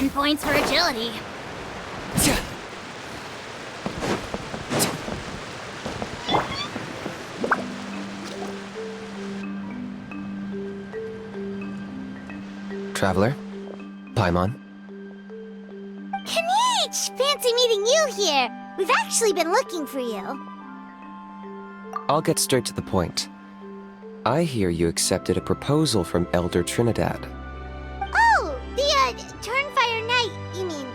10 points for agility. Traveler? Paimon? Kanich! Fancy meeting you here! We've actually been looking for you. I'll get straight to the point. I hear you accepted a proposal from Elder Trinidad. Oh, the, Turnfire Knight, you mean.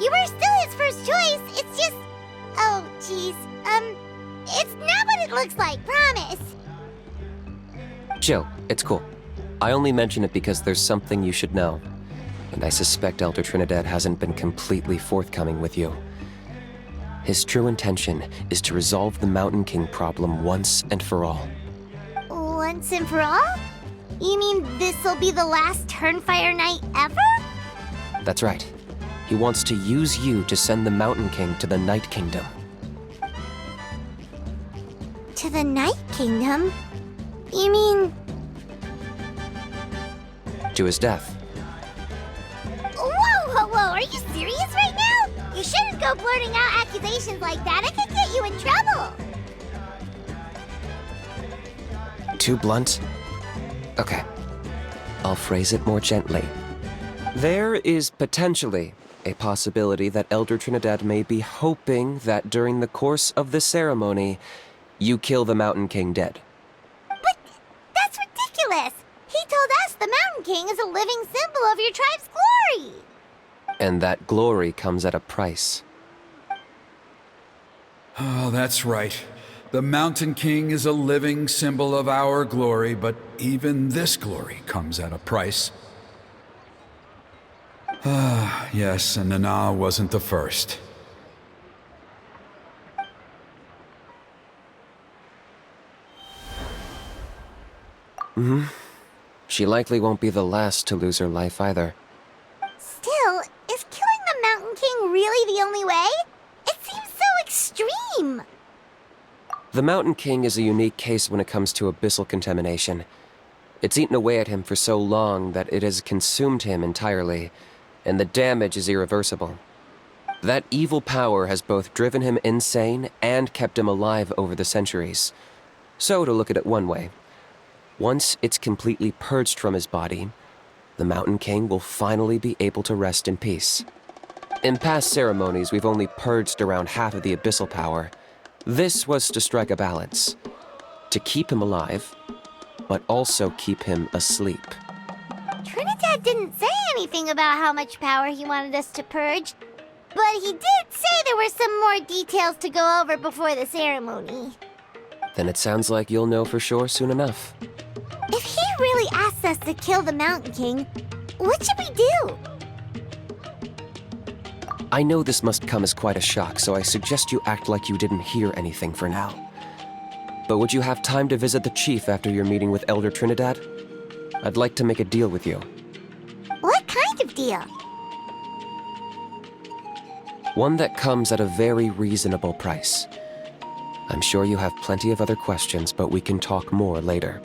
You were still his first choice. It's just... Oh, jeez. It's not what it looks like, promise. Chill, it's cool. I only mention it because there's something you should know. And I suspect Elder Trinidad hasn't been completely forthcoming with you. His true intention is to resolve the Mountain King problem once and for all. Once and for all? You mean this'll be the last Turnfire Knight ever? That's right. He wants to use you to send the Mountain King to the Night Kingdom. To the Night Kingdom? You mean... To his death. Whoa! Are you serious right now? You shouldn't go blurting out accusations like that. It could get you in trouble. Too blunt? Okay. I'll phrase it more gently. There is potentially a possibility that Elder Trinidad may be hoping that during the course of the ceremony, you kill the Mountain King dead. But that's ridiculous! He told us the Mountain King is a living symbol of your tribe's glory! And that glory comes at a price. Oh, that's right. The Mountain King is a living symbol of our glory, but even this glory comes at a price. Ah, yes, and Nana wasn't the first. She likely won't be the last to lose her life either. Still, is killing the Mountain King really the only way? It seems so extreme! The Mountain King is a unique case when it comes to abyssal contamination. It's eaten away at him for so long that it has consumed him entirely, and the damage is irreversible. That evil power has both driven him insane and kept him alive over the centuries. So, to look at it one way, once it's completely purged from his body, the Mountain King will finally be able to rest in peace. In past ceremonies, we've only purged around half of the abyssal power. This was to strike a balance, to keep him alive, but also keep him asleep. Trinidad didn't say anything about how much power he wanted us to purge, but he did say there were some more details to go over before the ceremony. Then it sounds like you'll know for sure soon enough. If he really asks us to kill the Mountain King, what should we do? I know this must come as quite a shock, so I suggest you act like you didn't hear anything for now. But would you have time to visit the chief after your meeting with Elder Trinidad? I'd like to make a deal with you. What kind of deal? One that comes at a very reasonable price. I'm sure you have plenty of other questions, but we can talk more later.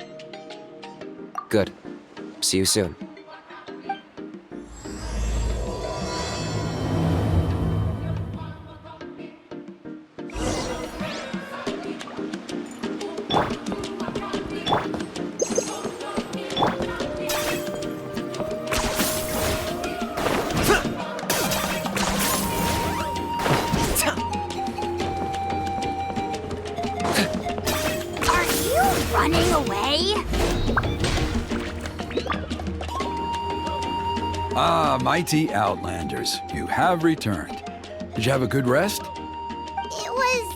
Good. See you soon. Are you running away? Ah, mighty Outlanders, you have returned. Did you have a good rest? It was,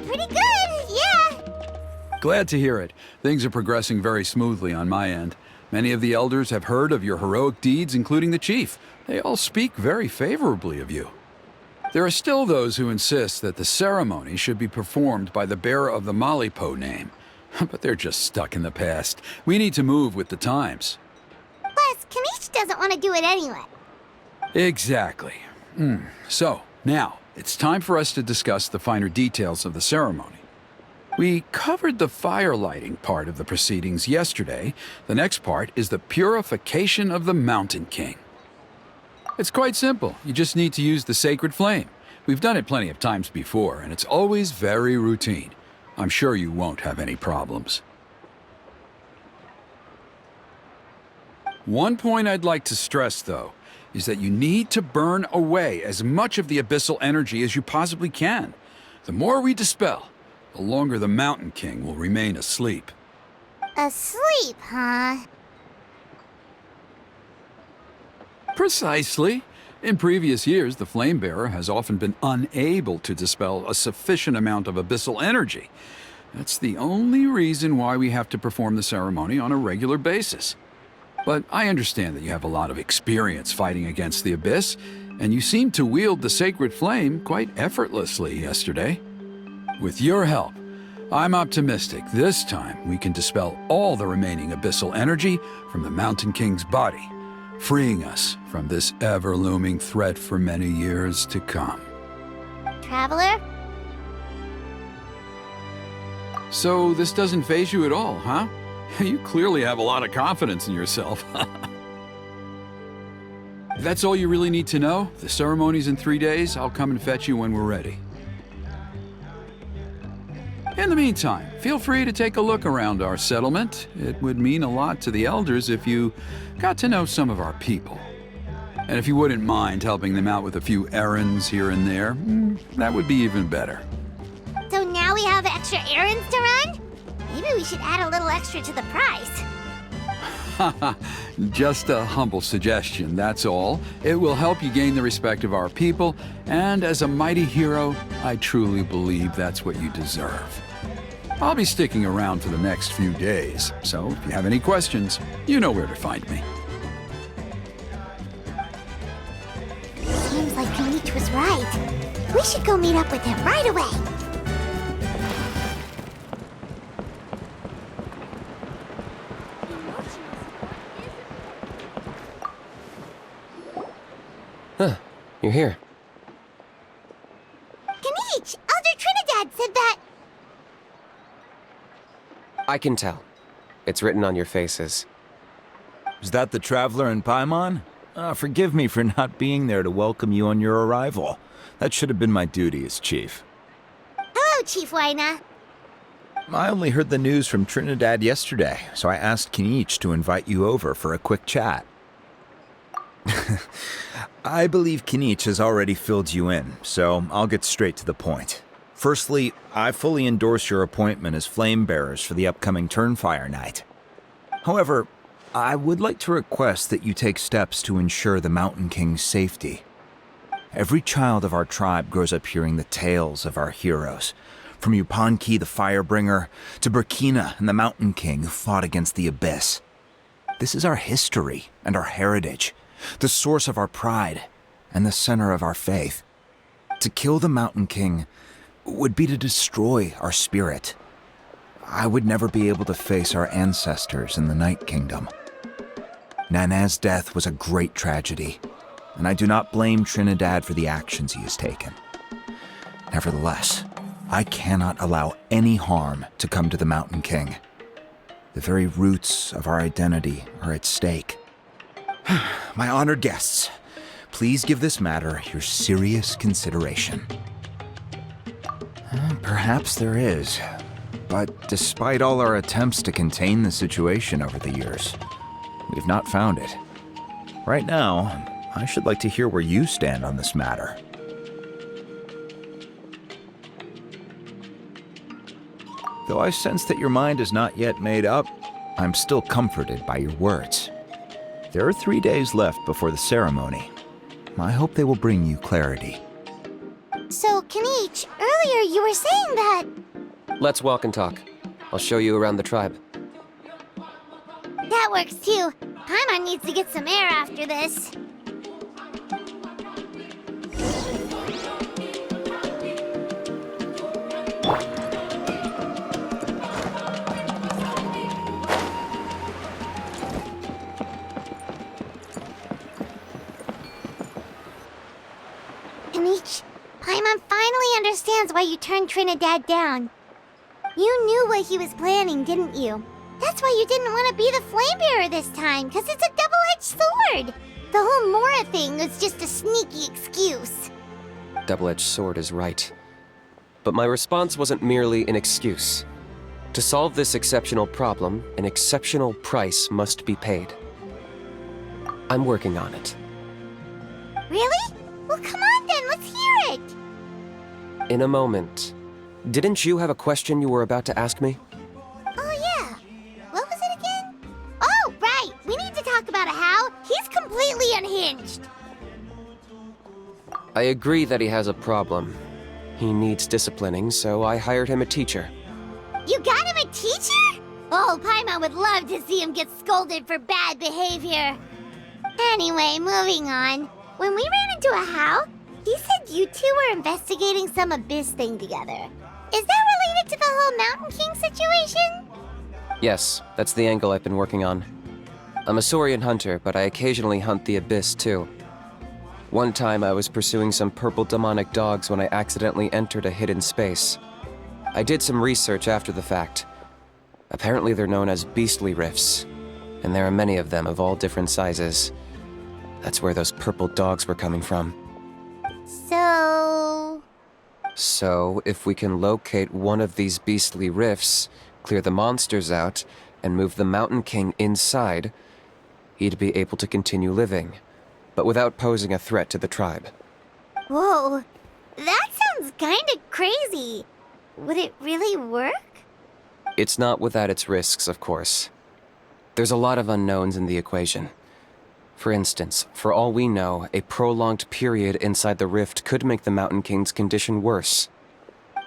pretty good, yeah. Glad to hear it. Things are progressing very smoothly on my end. Many of the elders have heard of your heroic deeds, including the chief. They all speak very favorably of you. There are still those who insist that the ceremony should be performed by the bearer of the Malipo name. But they're just stuck in the past. We need to move with the times. Plus, Kanich doesn't want to do it anyway. Exactly. So, now, it's time for us to discuss the finer details of the ceremony. We covered the fire lighting part of the proceedings yesterday. The next part is the purification of the Mountain King. It's quite simple. You just need to use the sacred flame. We've done it plenty of times before, and it's always very routine. I'm sure you won't have any problems. One point I'd like to stress, though, is that you need to burn away as much of the abyssal energy as you possibly can. The more we dispel, the longer the Mountain King will remain asleep. Asleep, huh? Precisely. In previous years, the Flame Bearer has often been unable to dispel a sufficient amount of abyssal energy. That's the only reason why we have to perform the ceremony on a regular basis. But I understand that you have a lot of experience fighting against the Abyss, and you seemed to wield the sacred flame quite effortlessly yesterday. With your help, I'm optimistic this time we can dispel all the remaining abyssal energy from the Mountain King's body, freeing us from this ever-looming threat for many years to come. Traveler? So this doesn't faze you at all, huh? You clearly have a lot of confidence in yourself. If that's all you really need to know, the ceremony's in 3 days. I'll come and fetch you when we're ready. In the meantime, feel free to take a look around our settlement. It would mean a lot to the elders if you got to know some of our people. And if you wouldn't mind helping them out with a few errands here and there, that would be even better. So now we have extra errands to run? Maybe we should add a little extra to the price. Just a humble suggestion, that's all. It will help you gain the respect of our people, and as a mighty hero, I truly believe that's what you deserve. I'll be sticking around for the next few days, so if you have any questions, you know where to find me. Seems like Canopy was right. We should go meet up with him right away. Huh, you're here. Canopy, Elder Trinidad said that... I can tell. It's written on your faces. Is that the Traveler in Paimon? Forgive me for not being there to welcome you on your arrival. That should have been my duty as chief. Hello, Chief Waina. I only heard the news from Trinidad yesterday, so I asked Kinich to invite you over for a quick chat. I believe Kinich has already filled you in, so I'll get straight to the point. Firstly, I fully endorse your appointment as flame bearers for the upcoming Turnfire night. However, I would like to request that you take steps to ensure the Mountain King's safety. Every child of our tribe grows up hearing the tales of our heroes, from Yupanqui the Firebringer to Burkina and the Mountain King who fought against the Abyss. This is our history and our heritage, the source of our pride and the center of our faith. To kill the Mountain King would be to destroy our spirit. I would never be able to face our ancestors in the Night Kingdom. Nana's death was a great tragedy, and I do not blame Trinidad for the actions he has taken. Nevertheless, I cannot allow any harm to come to the Mountain King. The very roots of our identity are at stake. My honored guests, please give this matter your serious consideration. Perhaps there is, but despite all our attempts to contain the situation over the years, we've not found it. Right now, I should like to hear where you stand on this matter. Though I sense that your mind is not yet made up, I'm still comforted by your words. There are 3 days left before the ceremony. I hope they will bring you clarity. So, Canich, earlier you were saying that... Let's walk and talk. I'll show you around the tribe. That works too. Paimon needs to get some air after this. Canich, Paimon finally understands why you turned Trinidad down. You knew what he was planning, didn't you? That's why you didn't want to be the flame bearer this time, because it's a double-edged sword. The whole Mora thing was just a sneaky excuse. Double-edged sword is right. But my response wasn't merely an excuse. To solve this exceptional problem, an exceptional price must be paid. I'm working on it. Really? Well, come on then, let's hear it. In a moment. Didn't you have a question you were about to ask me? Oh, yeah. What was it again? Oh, right. We need to talk about How. He's completely unhinged. I agree that he has a problem. He needs disciplining, so I hired him a teacher. You got him a teacher? Oh, Paimon would love to see him get scolded for bad behavior. Anyway, moving on. When we ran into How, he said you two were investigating some abyss thing together. Is that related to the whole Mountain King situation? Yes, that's the angle I've been working on. I'm a Saurian hunter, but I occasionally hunt the abyss too. One time I was pursuing some purple demonic dogs when I accidentally entered a hidden space. I did some research after the fact. Apparently they're known as beastly rifts, and there are many of them of all different sizes. That's where those purple dogs were coming from. So, if we can locate one of these beastly rifts, clear the monsters out, and move the Mountain King inside, he'd be able to continue living, but without posing a threat to the tribe. Whoa, that sounds kinda crazy. Would it really work? It's not without its risks, of course. There's a lot of unknowns in the equation. For instance, for all we know, a prolonged period inside the rift could make the Mountain King's condition worse.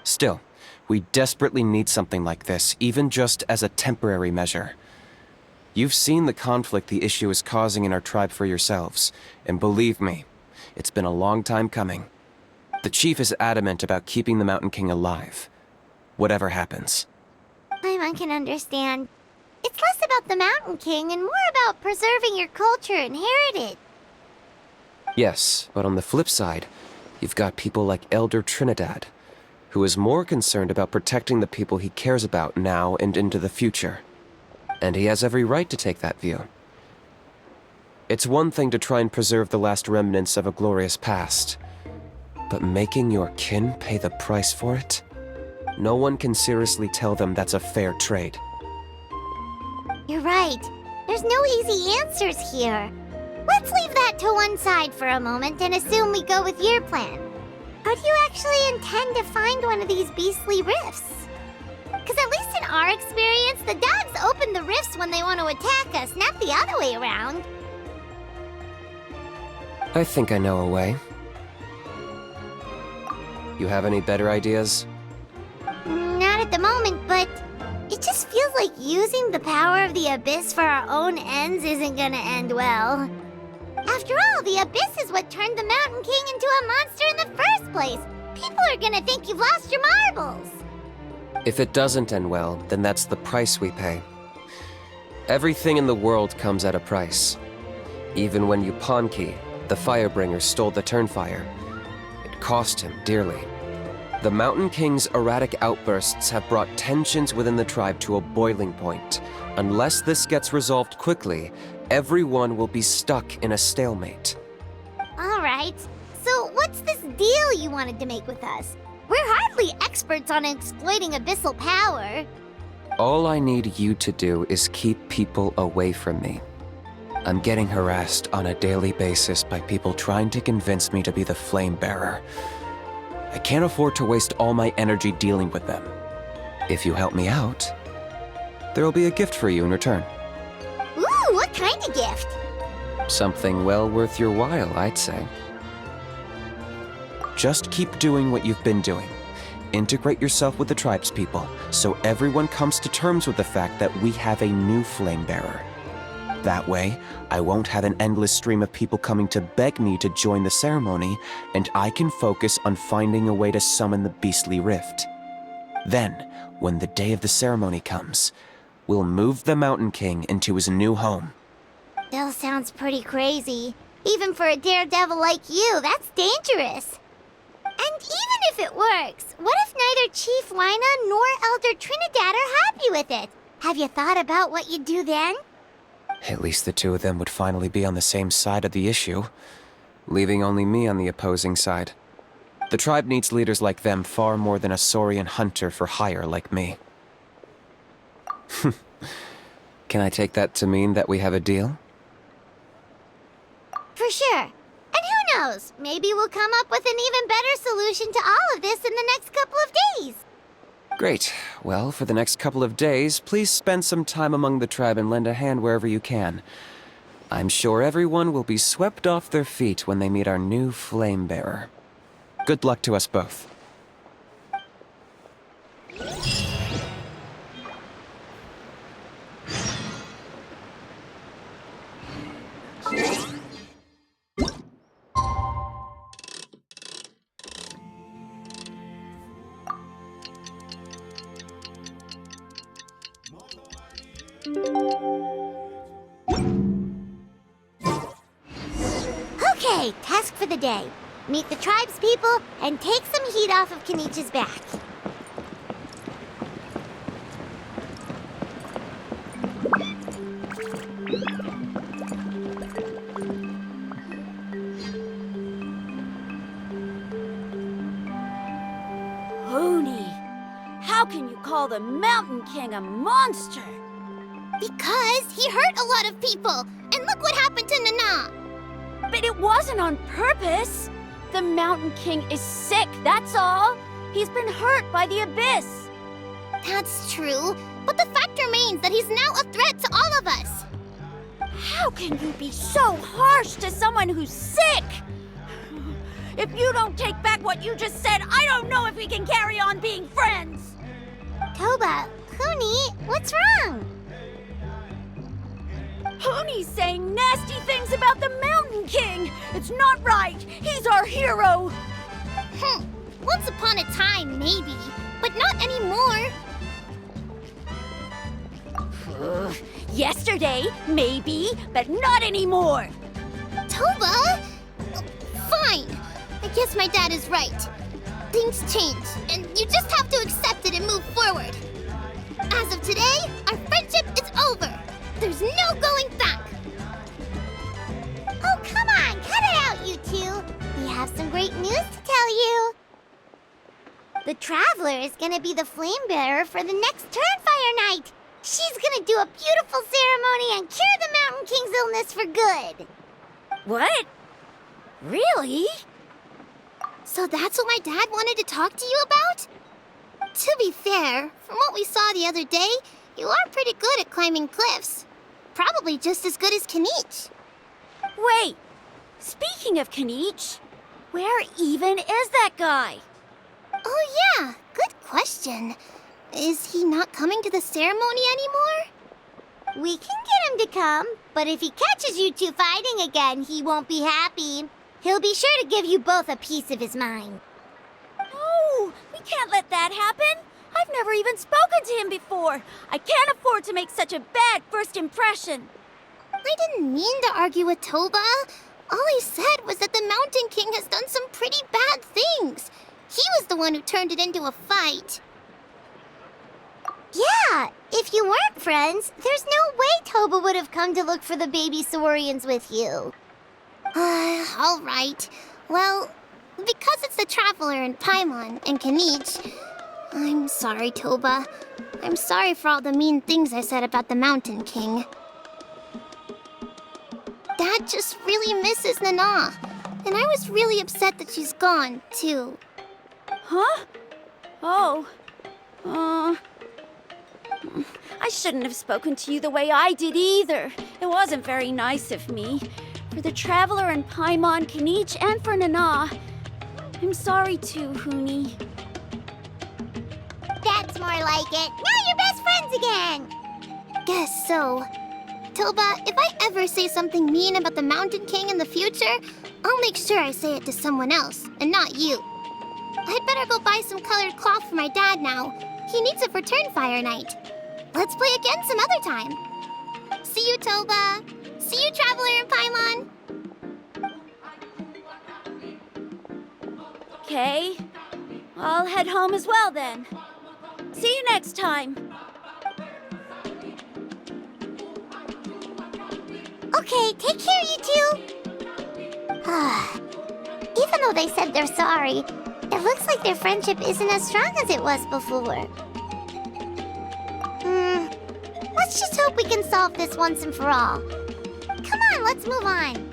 Still, we desperately need something like this, even just as a temporary measure. You've seen the conflict the issue is causing in our tribe for yourselves, and believe me, it's been a long time coming. The chief is adamant about keeping the Mountain King alive, whatever happens. Paimon can understand. It's less about the Mountain King and more about preserving your culture and heritage. Yes, but on the flip side, you've got people like Elder Trinidad, who is more concerned about protecting the people he cares about now and into the future. And he has every right to take that view. It's one thing to try and preserve the last remnants of a glorious past, but making your kin pay the price for it? No one can seriously tell them that's a fair trade. You're right. There's no easy answers here. Let's leave that to one side for a moment and assume we go with your plan. How do you actually intend to find one of these beastly rifts? Because at least in our experience, the dogs open the rifts when they want to attack us, not the other way around. I think I know a way. You have any better ideas? Not at the moment, but it just feels like using the power of the Abyss for our own ends isn't gonna end well. After all, the Abyss is what turned the Mountain King into a monster in the first place. People are gonna think you've lost your marbles. If it doesn't end well, then that's the price we pay. Everything in the world comes at a price. Even when Yupanqui, the Firebringer, stole the Turnfire, it cost him dearly. The Mountain King's erratic outbursts have brought tensions within the tribe to a boiling point. Unless this gets resolved quickly, everyone will be stuck in a stalemate. All right, so what's this deal you wanted to make with us? We're hardly experts on exploiting abyssal power. All I need you to do is keep people away from me. I'm getting harassed on a daily basis by people trying to convince me to be the flame bearer. I can't afford to waste all my energy dealing with them. If you help me out, there will be a gift for you in return. Ooh, what kind of gift? Something well worth your while, I'd say. Just keep doing what you've been doing. Integrate yourself with the tribespeople, so everyone comes to terms with the fact that we have a new flame bearer. That way, I won't have an endless stream of people coming to beg me to join the ceremony, and I can focus on finding a way to summon the beastly rift. Then, when the day of the ceremony comes, we'll move the Mountain King into his new home. Still sounds pretty crazy. Even for a daredevil like you, that's dangerous. And even if it works, what if neither Chief Lina nor Elder Trinidad are happy with it? Have you thought about what you'd do then? At least the two of them would finally be on the same side of the issue, leaving only me on the opposing side. The tribe needs leaders like them far more than a Saurian hunter for hire like me. Can I take that to mean that we have a deal? For sure. And who knows, maybe we'll come up with an even better solution to all of this in the next couple of days. Great. Well, for the next couple of days, please spend some time among the tribe and lend a hand wherever you can. I'm sure everyone will be swept off their feet when they meet our new flame bearer. Good luck to us both. Okay, task for the day. Meet the tribe's people and take some heat off of Kenichi's back. Hoonie, how can you call the Mountain King a monster? Because he hurt a lot of people, and look what happened to Nana. But it wasn't on purpose. The Mountain King is sick, that's all. He's been hurt by the abyss. That's true, but the fact remains that he's now a threat to all of us. How can you be so harsh to someone who's sick? If you don't take back what you just said, I don't know if we can carry on being friends. Toba, Kuni, what's wrong? Hoonie's saying nasty things about the Mountain King. It's not right. He's our hero. Once upon a time, maybe, but not anymore. Yesterday, maybe, but not anymore. Toba? Fine. I guess my dad is right. Things change, and you just have to accept it and move forward. As of today, our friendship is over. There's no going back. Oh, come on, cut it out, you two. We have some great news to tell you. The Traveler is gonna be the flame bearer for the next Turnfire night. She's gonna do a beautiful ceremony and cure the Mountain King's illness for good. What? Really? So that's what my dad wanted to talk to you about? To be fair, from what we saw the other day, you are pretty good at climbing cliffs. Probably just as good as Kanich. Wait, speaking of Kanich, where even is that guy? Oh yeah, good question. Is he not coming to the ceremony anymore? We can get him to come, but if he catches you two fighting again, he won't be happy. He'll be sure to give you both a piece of his mind. No, we can't let that happen. I've never even spoken to him before. I can't afford to make such a bad first impression. I didn't mean to argue with Toba. All I said was that the Mountain King has done some pretty bad things. He was the one who turned it into a fight. Yeah, if you weren't friends, there's no way Toba would have come to look for the baby Saurians with you. All right. Well, because it's the Traveler and Paimon and Kanich, I'm sorry, Toba. I'm sorry for all the mean things I said about the Mountain King. Dad just really misses Nana, and I was really upset that she's gone, too. Huh? Oh. I shouldn't have spoken to you the way I did either. It wasn't very nice of me. For the Traveler and Paimon, Kanich, and for Nana. I'm sorry too, Hoonie. That's more like it. Now you're best friends again. Guess so. Toba, if I ever say something mean about the Mountain King in the future, I'll make sure I say it to someone else, and not you. I'd better go buy some colored cloth for my dad now. He needs it for Turnfire night. Let's play again some other time. See you, Toba. See you, Traveler and Paimon. Okay. I'll head home as well then. See you next time. Okay, take care, you two. Even though they said they're sorry, it looks like their friendship isn't as strong as it was before. Let's just hope we can solve this once and for all. Come on, let's move on.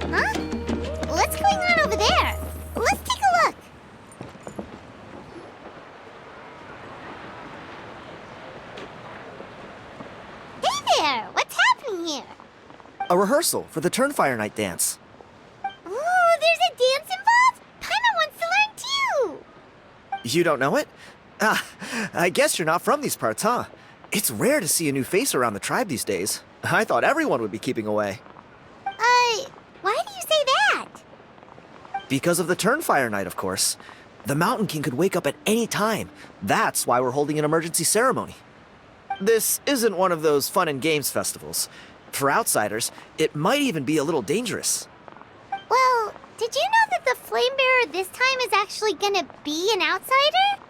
Huh? What's going on over there? Let's take a look. Hey there! What's happening here? A rehearsal for the Turnfire night dance. Ooh, there's a dance involved? Paimon wants to learn too! You don't know it? Ah, I guess you're not from these parts, huh? It's rare to see a new face around the tribe these days. I thought everyone would be keeping away. Why do you say that? Because of the Turnfire night, of course. The Mountain King could wake up at any time. That's why we're holding an emergency ceremony. This isn't one of those fun and games festivals. For outsiders, it might even be a little dangerous. Well, did you know that the Flame Bearer this time is actually gonna be an outsider?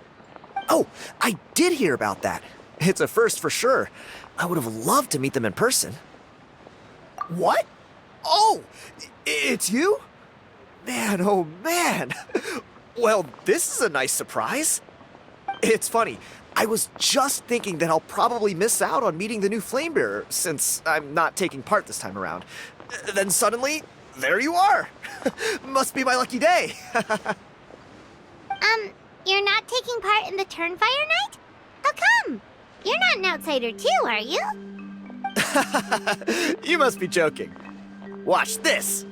Oh, I did hear about that. It's a first for sure. I would have loved to meet them in person. What? Oh, it's you? Man, oh man. Well, this is a nice surprise. It's funny. I was just thinking that I'll probably miss out on meeting the new Flame Bearer since I'm not taking part this time around. Then suddenly, there you are. Must be my lucky day. You're not taking part in the Turnfire night? How come? You're not an outsider too, are you? You must be joking. Watch this.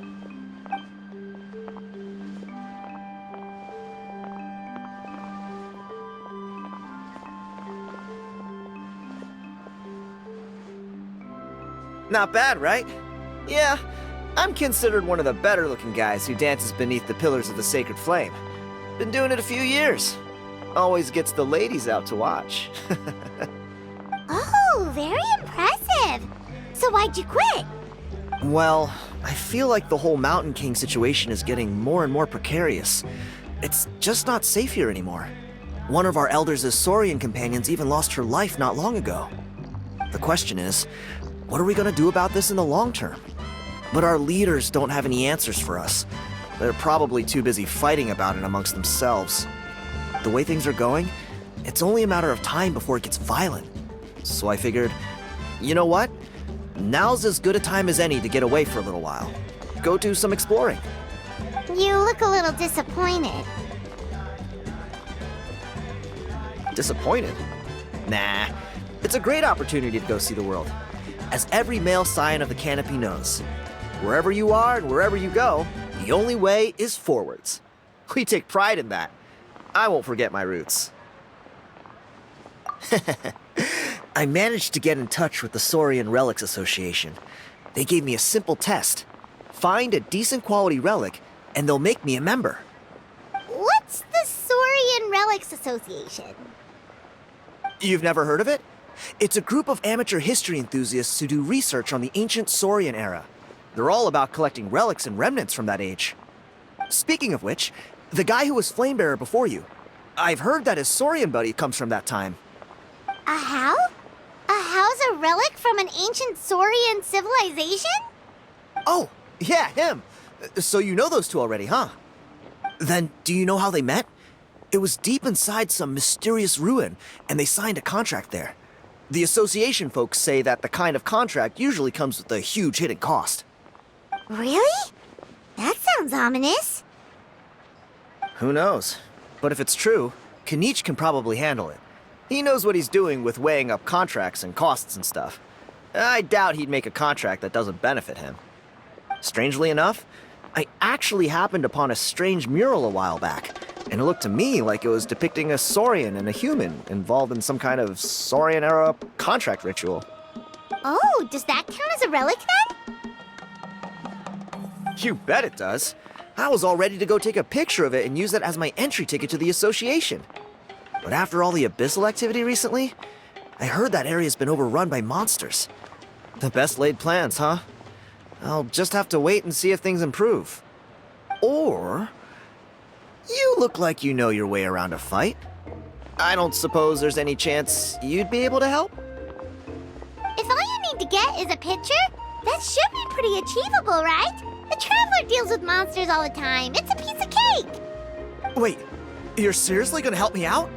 Not bad, right? Yeah, I'm considered one of the better looking guys who dances beneath the pillars of the sacred flame. Been doing it a few years. Always gets the ladies out to watch. Oh, very impressive. So why'd you quit? Well, I feel like the whole Mountain King situation is getting more and more precarious. It's just not safe here anymore. One of our elders' Saurian companions even lost her life not long ago. The question is, what are we gonna do about this in the long term? But our leaders don't have any answers for us. They're probably too busy fighting about it amongst themselves. The way things are going, it's only a matter of time before it gets violent. So I figured, you know what? Now's as good a time as any to get away for a little while. Go do some exploring. You look a little disappointed. Disappointed? Nah, it's a great opportunity to go see the world. As every male scion of the Canopy knows, wherever you are and wherever you go, the only way is forwards. We take pride in that. I won't forget my roots. I managed to get in touch with the Saurian Relics Association. They gave me a simple test. Find a decent quality relic, and they'll make me a member. What's the Saurian Relics Association? You've never heard of it? It's a group of amateur history enthusiasts who do research on the ancient Saurian era. They're all about collecting relics and remnants from that age. Speaking of which, the guy who was Flamebearer before you, I've heard that his Saurian buddy comes from that time. A how? A how's a relic from an ancient Saurian civilization? Oh, yeah, him. So you know those two already, huh? Then do you know how they met? It was deep inside some mysterious ruin, and they signed a contract there. The association folks say that the kind of contract usually comes with a huge hidden cost. Really? That sounds ominous. Who knows? But if it's true, Kanich can probably handle it. He knows what he's doing with weighing up contracts and costs and stuff. I doubt he'd make a contract that doesn't benefit him. Strangely enough, I actually happened upon a strange mural a while back, and it looked to me like it was depicting a Saurian and a human involved in some kind of Saurian-era contract ritual. Oh, does that count as a relic then? You bet it does. I was all ready to go take a picture of it and use that as my entry ticket to the association. But after all the Abyssal activity recently, I heard that area's been overrun by monsters. The best laid plans, huh? I'll just have to wait and see if things improve. Or... you look like you know your way around a fight. I don't suppose there's any chance you'd be able to help? If all you need to get is a picture, that should be pretty achievable, right? The Traveler deals with monsters all the time. It's a piece of cake. Wait, you're seriously gonna help me out?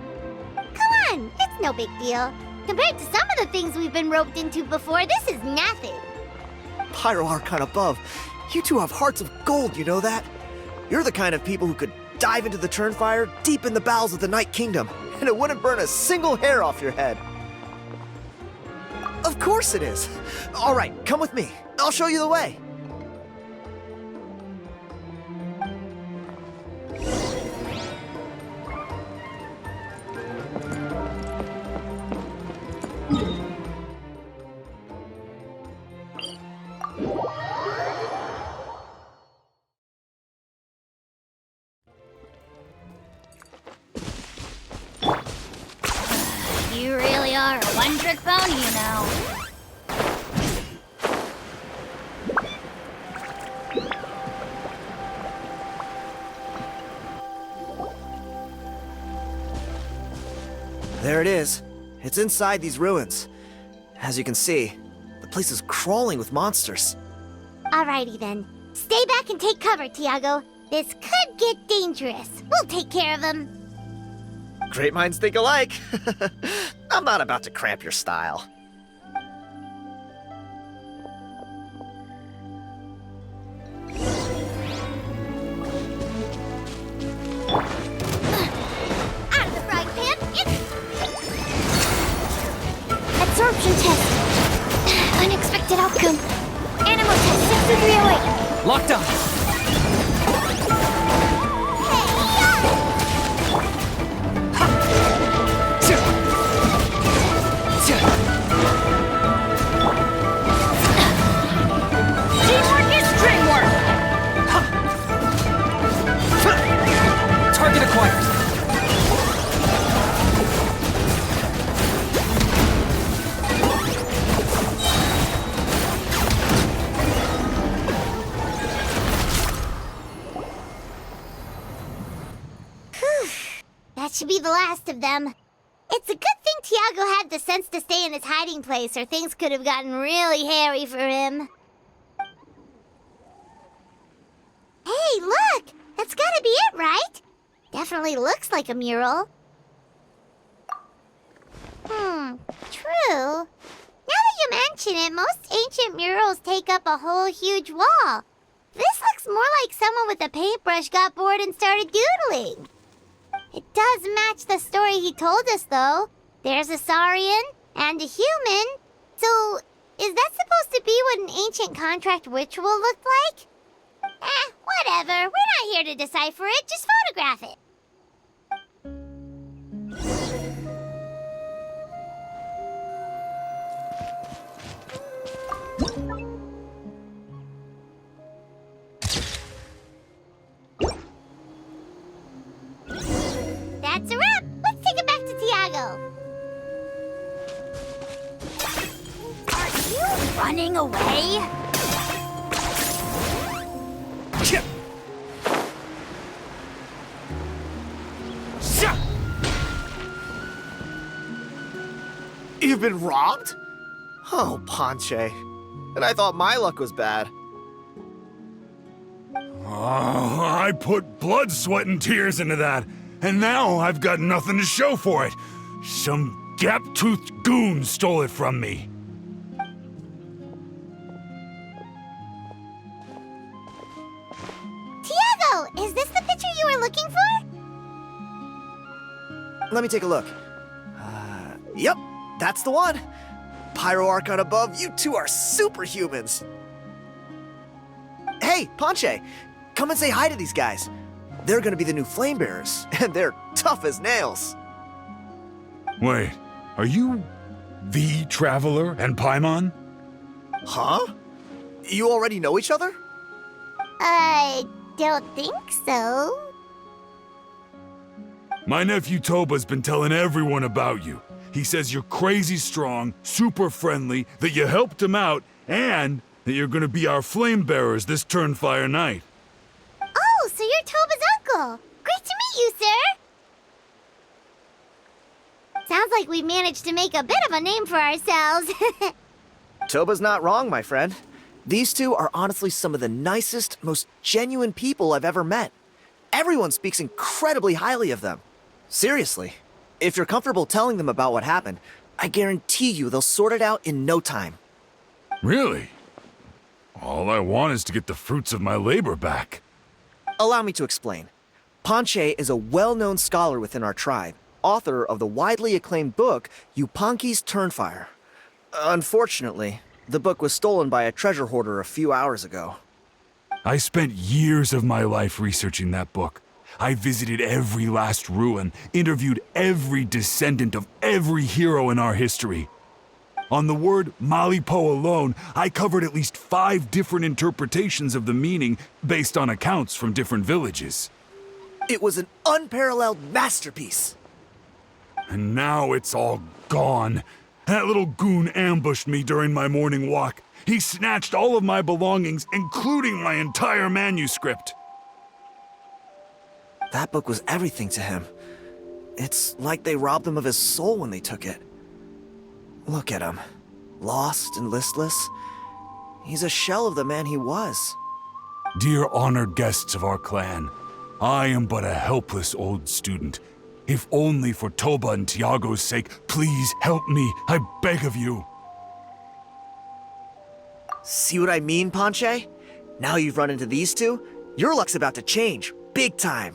Come on, it's no big deal. Compared to some of the things we've been roped into before, this is nothing. Pyro Archon above, you two have hearts of gold, you know that? You're the kind of people who could dive into the Turnfire deep in the bowels of the Night Kingdom, and it wouldn't burn a single hair off your head. Of course it is. All right, come with me. I'll show you the way. You really are a one-trick pony, you know. There it is. It's inside these ruins. As you can see, the place is crawling with monsters. Alrighty then. Stay back and take cover, Tiago. This could get dangerous. We'll take care of him. Great minds think alike. I'm not about to cramp your style. Out of the frying pan. Absorption test. Unexpected outcome. Animal test 6308. Locked on! Teamwork is dreamwork. Target acquired! That should be the last of them. It's a good thing Tiago had the sense to stay in his hiding place, or things could have gotten really hairy for him. Hey, look! That's gotta be it, right? Definitely looks like a mural. True. Now that you mention it, most ancient murals take up a whole huge wall. This looks more like someone with a paintbrush got bored and started doodling. It does match the story he told us, though. There's a Saurian and a human. So, is that supposed to be what an ancient contract ritual looked like? Whatever. We're not here to decipher it. Just photograph it. That's a wrap. Let's take it back to Tiago. Are you running away? You've been robbed? Oh, Ponche. And I thought my luck was bad. Oh, I put blood, sweat, and tears into that, and now I've got nothing to show for it. Some gap-toothed goon stole it from me. Tiago, is this the picture you were looking for? Let me take a look. Yep, that's the one. Pyro Archon above, you two are superhumans. Hey, Ponche, come and say hi to these guys. They're gonna be the new flame bearers, and they're tough as nails. Wait, are you the Traveler and Paimon? Huh? You already know each other? I don't think so. My nephew Toba's been telling everyone about you. He says you're crazy strong, super friendly, that you helped him out, and that you're gonna be our flame bearers this Turnfire night. Oh, so you're Toba's uncle. Great to meet you, sir. Sounds like we've managed to make a bit of a name for ourselves. Toba's not wrong, my friend. These two are honestly some of the nicest, most genuine people I've ever met. Everyone speaks incredibly highly of them. Seriously, if you're comfortable telling them about what happened, I guarantee you they'll sort it out in no time. Really? All I want is to get the fruits of my labor back. Allow me to explain. Ponche is a well-known scholar within our tribe, author of the widely acclaimed book, Yupanqui's Turnfire. Unfortunately, the book was stolen by a treasure hoarder a few hours ago. I spent years of my life researching that book. I visited every last ruin, interviewed every descendant of every hero in our history. On the word Malipo alone, I covered at least 5 different interpretations of the meaning based on accounts from different villages. It was an unparalleled masterpiece. And now it's all gone. That little goon ambushed me during my morning walk. He snatched all of my belongings, including my entire manuscript. That book was everything to him. It's like they robbed him of his soul when they took it. Look at him. Lost and listless. He's a shell of the man he was. Dear honored guests of our clan, I am but a helpless old student. If only for Toba and Tiago's sake, please help me, I beg of you. See what I mean, Ponche? Now you've run into these two, your luck's about to change, big time.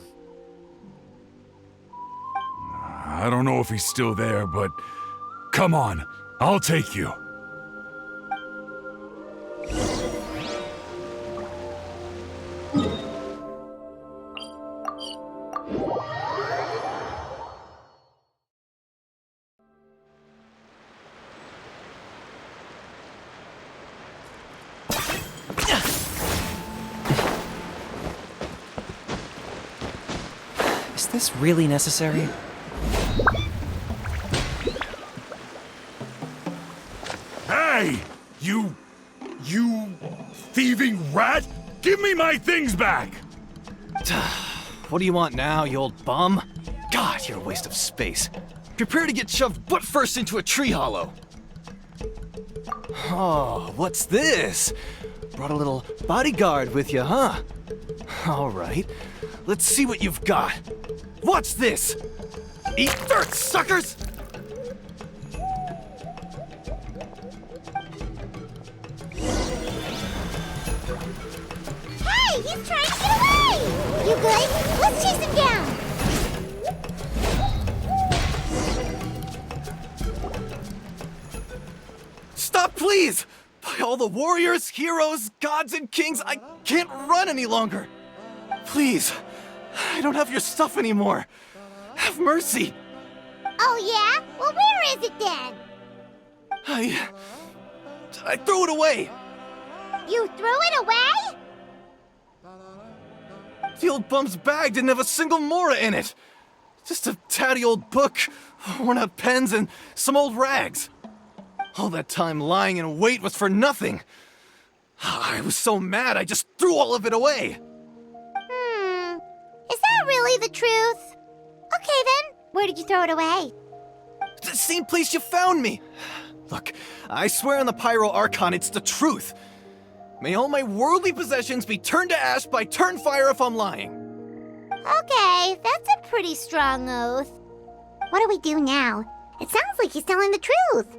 I don't know if he's still there, but come on, I'll take you. Is this really necessary? Hey! You thieving rat! Give me my things back! What do you want now, you old bum? God, you're a waste of space. Prepare to get shoved butt first into a tree hollow. Oh, what's this? Brought a little bodyguard with you, huh? All right, let's see what you've got. What's this? Eat dirt, suckers! Hey, he's trying to get away! You good? Let's chase him down! Stop, please! By all the warriors, heroes, gods, and kings, I can't run any longer! Please, I don't have your stuff anymore. Have mercy! Oh yeah? Well, where is it then? I threw it away! You threw it away? The old bum's bag didn't have a single mora in it! Just a tatty old book, worn out pens, and some old rags. All that time lying in wait was for nothing. I was so mad I just threw all of it away. Is that really the truth? Okay then, where did you throw it away? The same place you found me. Look, I swear on the Pyro Archon it's the truth. May all my worldly possessions be turned to ash by Turnfire if I'm lying. Okay, that's a pretty strong oath. What do we do now? It sounds like he's telling the truth.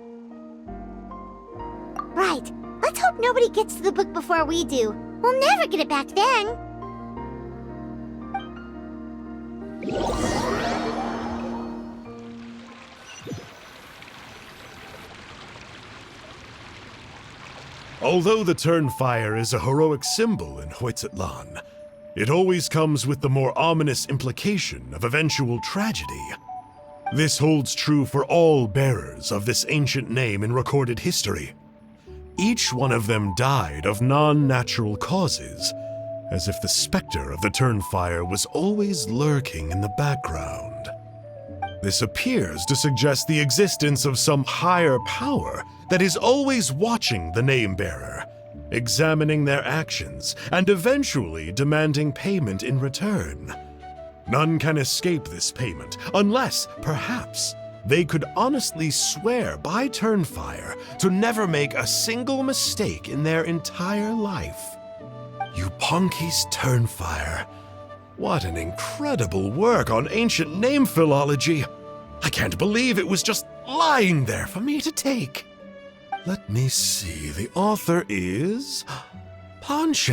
Right, let's hope nobody gets to the book before we do. We'll never get it back then. Although the Turnfire is a heroic symbol in Huitzatlan, it always comes with the more ominous implication of eventual tragedy. This holds true for all bearers of this ancient name in recorded history. Each one of them died of non-natural causes, as if the specter of the Turnfire was always lurking in the background. This appears to suggest the existence of some higher power that is always watching the name-bearer, examining their actions, and eventually demanding payment in return. None can escape this payment unless, perhaps, they could honestly swear by Turnfire to never make a single mistake in their entire life. Yupanqui's Turnfire. What an incredible work on ancient name philology. I can't believe it was just lying there for me to take. Let me see, the author is Ponche.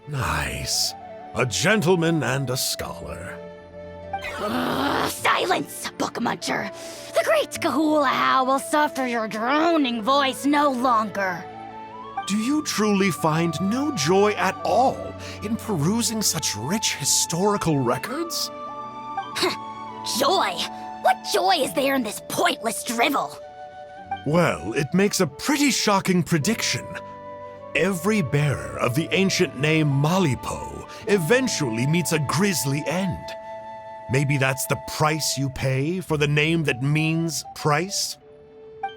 Nice. A gentleman and a scholar. Silence, book muncher! The great Kahula will suffer your droning voice no longer. Do you truly find no joy at all in perusing such rich historical records? Joy? What joy is there in this pointless drivel? Well, it makes a pretty shocking prediction. Every bearer of the ancient name Malipo eventually meets a grisly end. Maybe that's the price you pay for the name that means price?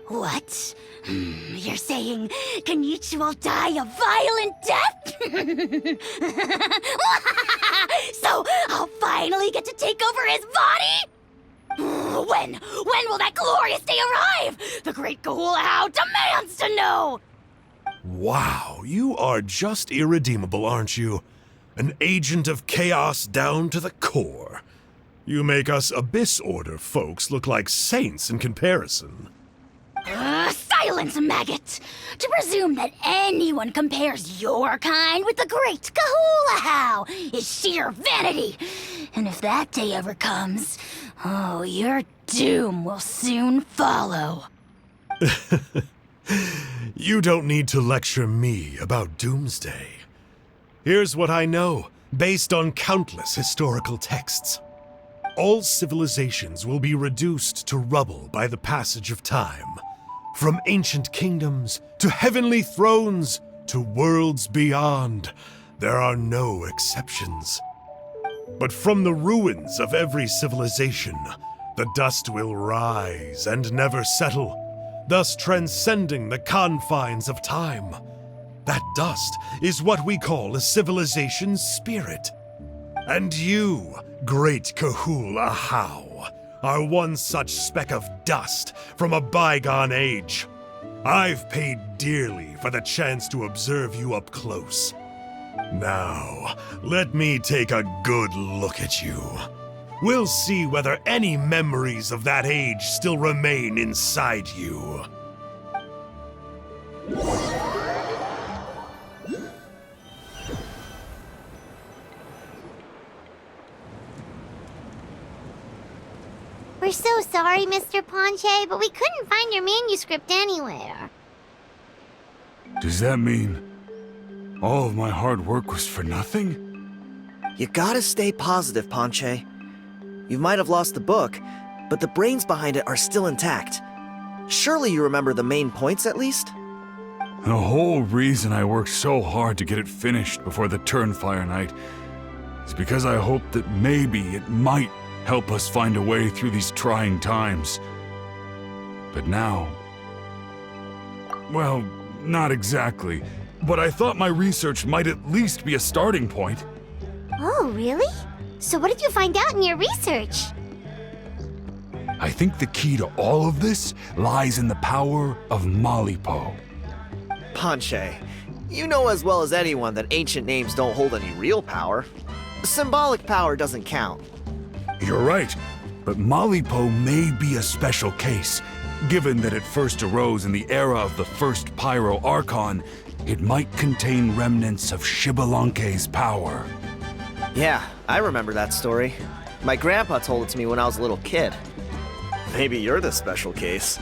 What? You're saying Kenichi will die a violent death? So I'll finally get to take over his body? When will that glorious day arrive? The great Kahula demands to know! Wow, you are just irredeemable, aren't you? An agent of chaos down to the core. You make us Abyss Order folks look like saints in comparison. Silence, maggot! To presume that anyone compares your kind with the great Kahula is sheer vanity. And if that day ever comes, oh, your doom will soon follow. You don't need to lecture me about Doomsday. Here's what I know, based on countless historical texts. All civilizations will be reduced to rubble by the passage of time. From ancient kingdoms, to heavenly thrones, to worlds beyond, there are no exceptions. But from the ruins of every civilization, the dust will rise and never settle, thus transcending the confines of time. That dust is what we call a civilization's spirit. And you, great Kahula How, are one such speck of dust from a bygone age. I've paid dearly for the chance to observe you up close. Now, let me take a good look at you. We'll see whether any memories of that age still remain inside you. We're so sorry, Mr. Ponche, but we couldn't find your manuscript anywhere. Does that mean all of my hard work was for nothing? You gotta stay positive, Ponche. You might have lost the book, but the brains behind it are still intact. Surely you remember the main points at least? The whole reason I worked so hard to get it finished before the Turnfire night is because I hoped that maybe it might help us find a way through these trying times. But now... well, not exactly. But I thought my research might at least be a starting point. Oh, really? So what did you find out in your research? I think the key to all of this lies in the power of Malipo. Ponche, you know as well as anyone that ancient names don't hold any real power. Symbolic power doesn't count. You're right, but Malipo may be a special case. Given that it first arose in the era of the first Pyro Archon, it might contain remnants of Yupanqui's power. Yeah, I remember that story. My grandpa told it to me when I was a little kid. Maybe you're the special case.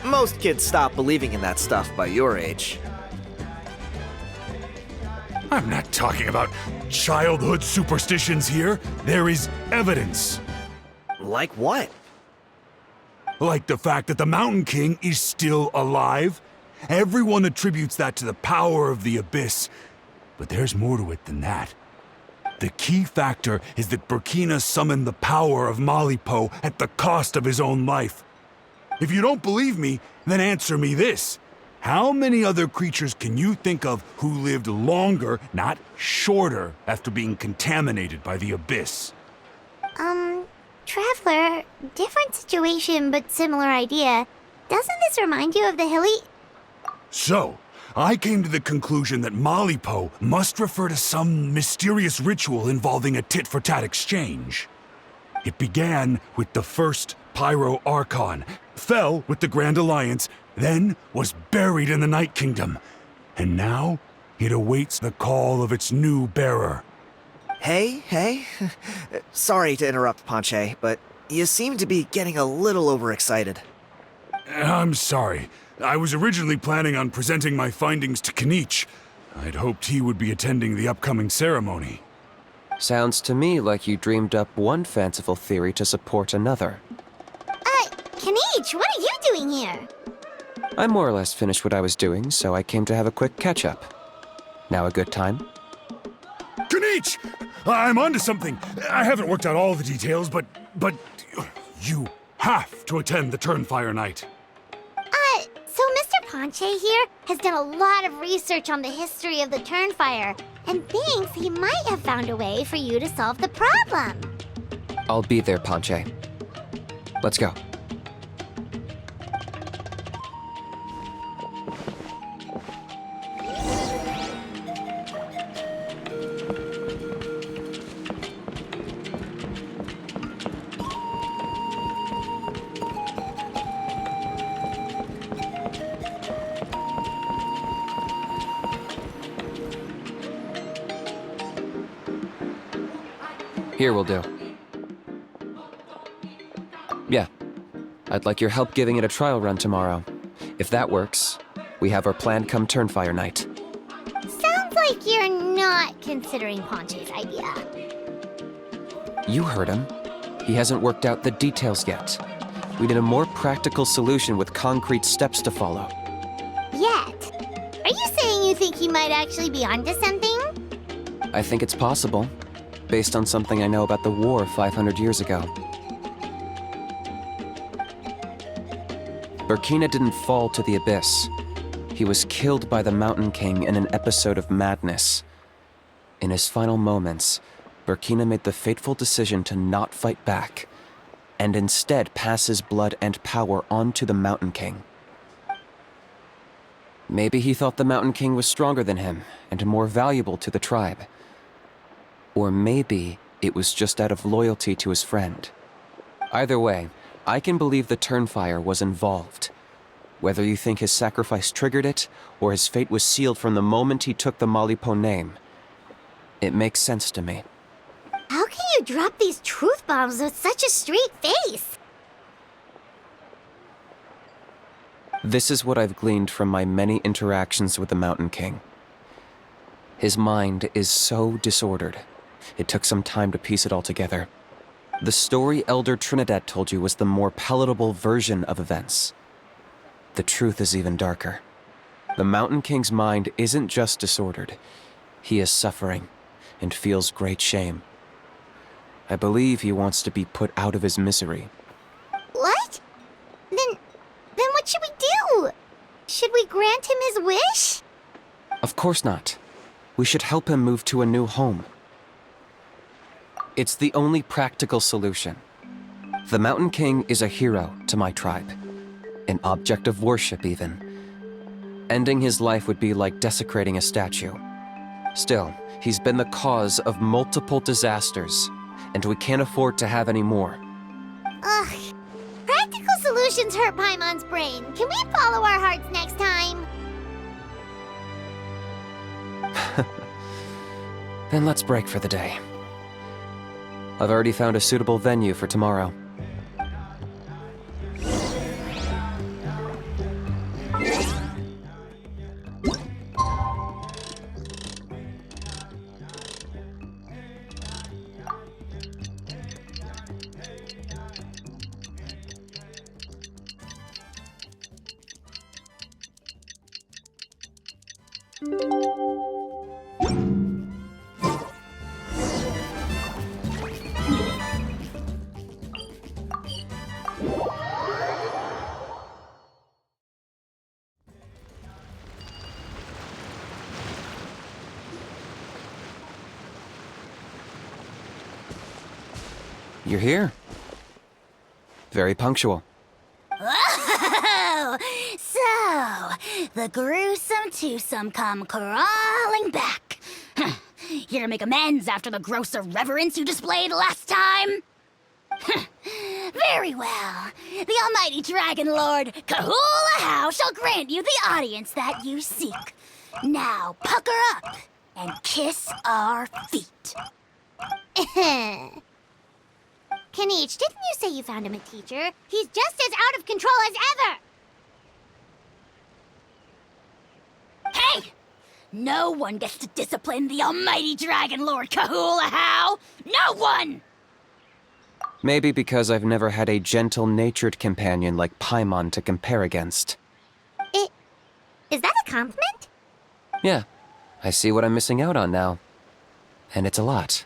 Most kids stop believing in that stuff by your age. I'm not talking about childhood superstitions here. There is evidence. Like what? Like the fact that the Mountain King is still alive. Everyone attributes that to the power of the Abyss. But there's more to it than that. The key factor is that Burkina summoned the power of Malipo at the cost of his own life. If you don't believe me, then answer me this. How many other creatures can you think of who lived longer, not shorter, after being contaminated by the Abyss? Traveler, different situation but similar idea. Doesn't this remind you of the hilly... So, I came to the conclusion that Malipo must refer to some mysterious ritual involving a tit-for-tat exchange. It began with the first Pyro Archon, fell with the Grand Alliance, then was buried in the Night Kingdom, and now it awaits the call of its new bearer. Hey. Sorry to interrupt, Ponche, but you seem to be getting a little overexcited. I'm sorry. I was originally planning on presenting my findings to Canich. I'd hoped he would be attending the upcoming ceremony. Sounds to me like you dreamed up one fanciful theory to support another. Canich, what are you doing here? I more or less finished what I was doing, so I came to have a quick catch-up. Now a good time? Canich! I'm onto something. I haven't worked out all the details, but you have to attend the Turnfire night. So Mr. Ponche here has done a lot of research on the history of the Turnfire and thinks he might have found a way for you to solve the problem. I'll be there, Ponche. Let's go. Here will do. Yeah. I'd like your help giving it a trial run tomorrow. If that works, we have our plan come Turnfire night. Sounds like you're not considering Ponche's idea. You heard him. He hasn't worked out the details yet. We need a more practical solution with concrete steps to follow. Yet? Are you saying you think he might actually be onto something? I think it's possible, based on something I know about the war 500 years ago. Burkina didn't fall to the Abyss. He was killed by the Mountain King in an episode of madness. In his final moments, Burkina made the fateful decision to not fight back, and instead pass his blood and power on to the Mountain King. Maybe he thought the Mountain King was stronger than him, and more valuable to the tribe. Or maybe it was just out of loyalty to his friend. Either way, I can believe the Turnfire was involved. Whether you think his sacrifice triggered it, or his fate was sealed from the moment he took the Malipo name, it makes sense to me. How can you drop these truth bombs with such a straight face? This is what I've gleaned from my many interactions with the Mountain King. His mind is so disordered. It took some time to piece it all together. The story Elder Trinidad told you was the more palatable version of events. The truth is even darker. The Mountain King's mind isn't just disordered. He is suffering and feels great shame. I believe he wants to be put out of his misery. What? Then what should we do? Should we grant him his wish? Of course not. We should help him move to a new home. It's the only practical solution. The Mountain King is a hero to my tribe. An object of worship, even. Ending his life would be like desecrating a statue. Still, he's been the cause of multiple disasters, and we can't afford to have any more. Ugh. Practical solutions hurt Paimon's brain. Can we follow our hearts next time? Then let's break for the day. I've already found a suitable venue for tomorrow. You're here. Very punctual. Oh, so the gruesome twosome come crawling back. Here to make amends after the gross irreverence you displayed last time? Very well. The almighty Dragon Lord, Kahula How, shall grant you the audience that you seek. Now pucker up and kiss our feet. Kanich, didn't you say you found him a teacher? He's just as out of control as ever! Hey! No one gets to discipline the almighty Dragon Lord Kahula How! No one! Maybe because I've never had a gentle-natured companion like Paimon to compare against. Is that a compliment? Yeah, I see what I'm missing out on now. And it's a lot.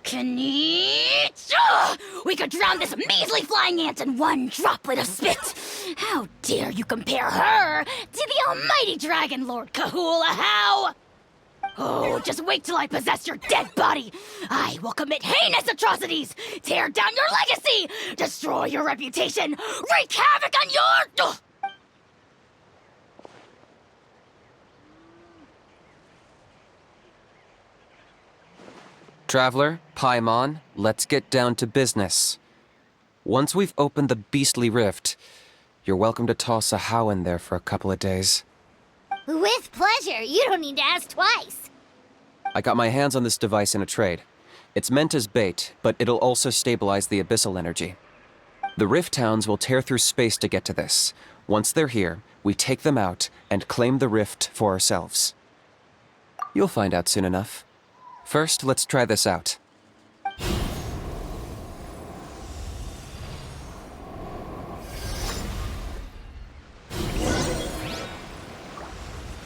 Kanich! Ugh! We could drown this measly flying ant in one droplet of spit! How dare you compare her to the almighty Dragon Lord Kahula How! Oh, just wait till I possess your dead body! I will commit heinous atrocities! Tear down your legacy! Destroy your reputation! Wreak havoc on your... Ugh! Traveler, Paimon, let's get down to business. Once we've opened the beastly rift, you're welcome to toss a How in there for a couple of days. With pleasure. You don't need to ask twice. I got my hands on this device in a trade. It's meant as bait, but it'll also stabilize the abyssal energy. The Rift Towns will tear through space to get to this. Once they're here, we take them out and claim the rift for ourselves. You'll find out soon enough. First, let's try this out.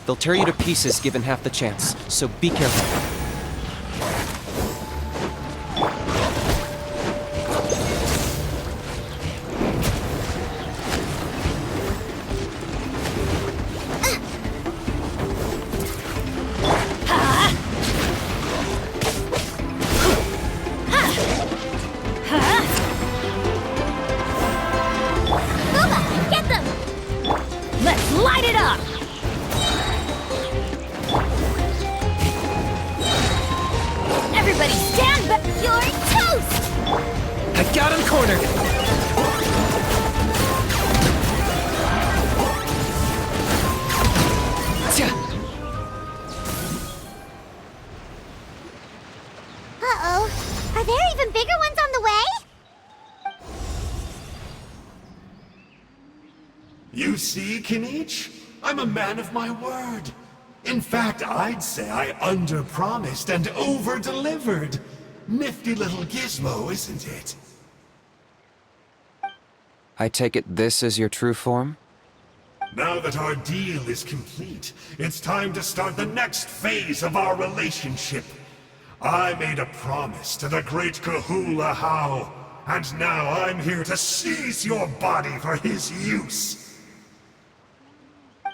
They'll tear you to pieces given half the chance, so be careful. Are there even bigger ones on the way? You see, Kanich? I'm a man of my word. In fact, I'd say I under-promised and over-delivered. Nifty little gizmo, isn't it? I take it this is your true form? Now that our deal is complete, it's time to start the next phase of our relationship. I made a promise to the great Kahula How, and now I'm here to seize your body for his use.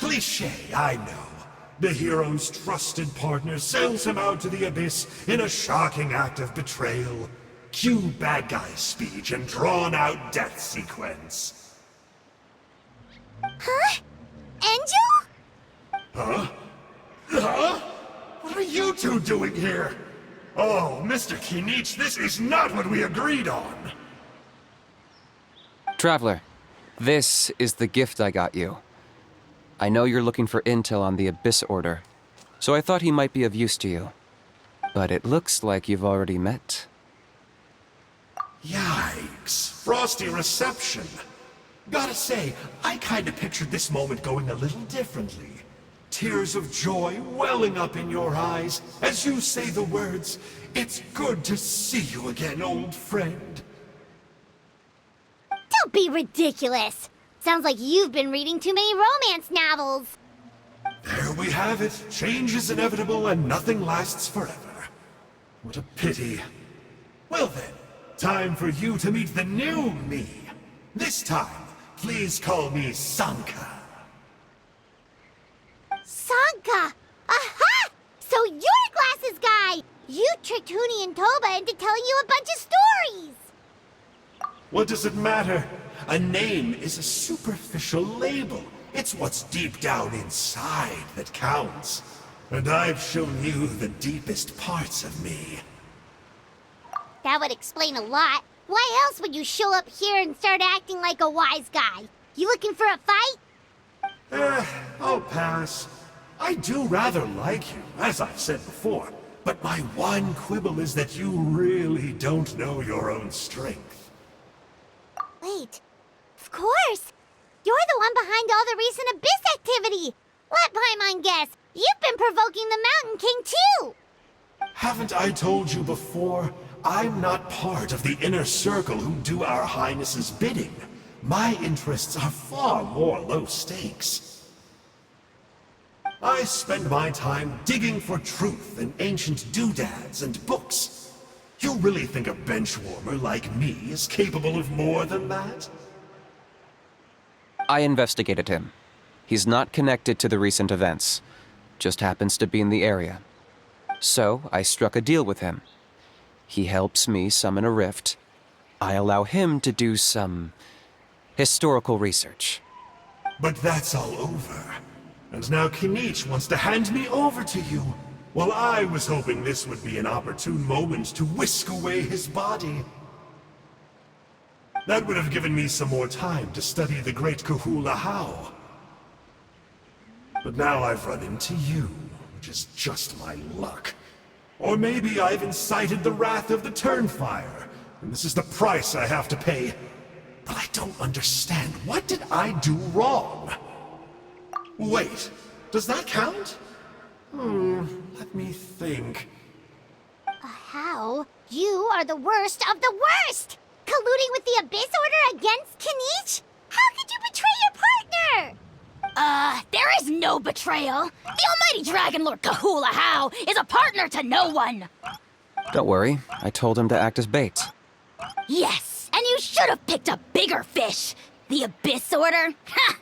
Cliché, I know. The hero's trusted partner sells him out to the abyss in a shocking act of betrayal. Cue bad guy speech and drawn-out death sequence. Huh? Angel? Huh? Huh? What are you two doing here? Oh, Mr. Kanich, this is not what we agreed on! Traveler, this is the gift I got you. I know you're looking for intel on the Abyss Order, so I thought he might be of use to you. But it looks like you've already met. Yikes. Frosty reception. Gotta say, I kinda pictured this moment going a little differently. Tears of joy welling up in your eyes as you say the words, "It's good to see you again, old friend." Don't be ridiculous. Sounds like you've been reading too many romance novels. There we have it. Change is inevitable and nothing lasts forever. What a pity. Well then, time for you to meet the new me. This time, please call me Sanka. Sanka! Aha! So you're Glasses Guy! You tricked Huni and Toba into telling you a bunch of stories! What does it matter? A name is a superficial label. It's what's deep down inside that counts. And I've shown you the deepest parts of me. That would explain a lot. Why else would you show up here and start acting like a wise guy? You looking for a fight? I'll pass. I do rather like you, as I've said before. But my one quibble is that you really don't know your own strength. Wait. Of course! You're the one behind all the recent Abyss activity! Let Paimon guess, you've been provoking the Mountain King too! Haven't I told you before? I'm not part of the inner circle who do our Highness's bidding. My interests are far more low stakes. I spend my time digging for truth in ancient doodads and books. You really think a benchwarmer like me is capable of more than that? I investigated him. He's not connected to the recent events. Just happens to be in the area. So, I struck a deal with him. He helps me summon a rift. I allow him to do some historical research. But that's all over. And now Kinich wants to hand me over to you. Well, I was hoping this would be an opportune moment to whisk away his body. That would have given me some more time to study the great Kahula How. But now I've run into you, which is just my luck. Or maybe I've incited the wrath of the Turnfire, and this is the price I have to pay. But I don't understand. What did I do wrong? Wait, does that count? Let me think. How? You are the worst of the worst! Colluding with the Abyss Order against Kinich? How could you betray your partner? There is no betrayal. The almighty Dragon Lord Kahula How is a partner to no one. Don't worry, I told him to act as bait. Yes, and you should have picked a bigger fish. The Abyss Order? Ha!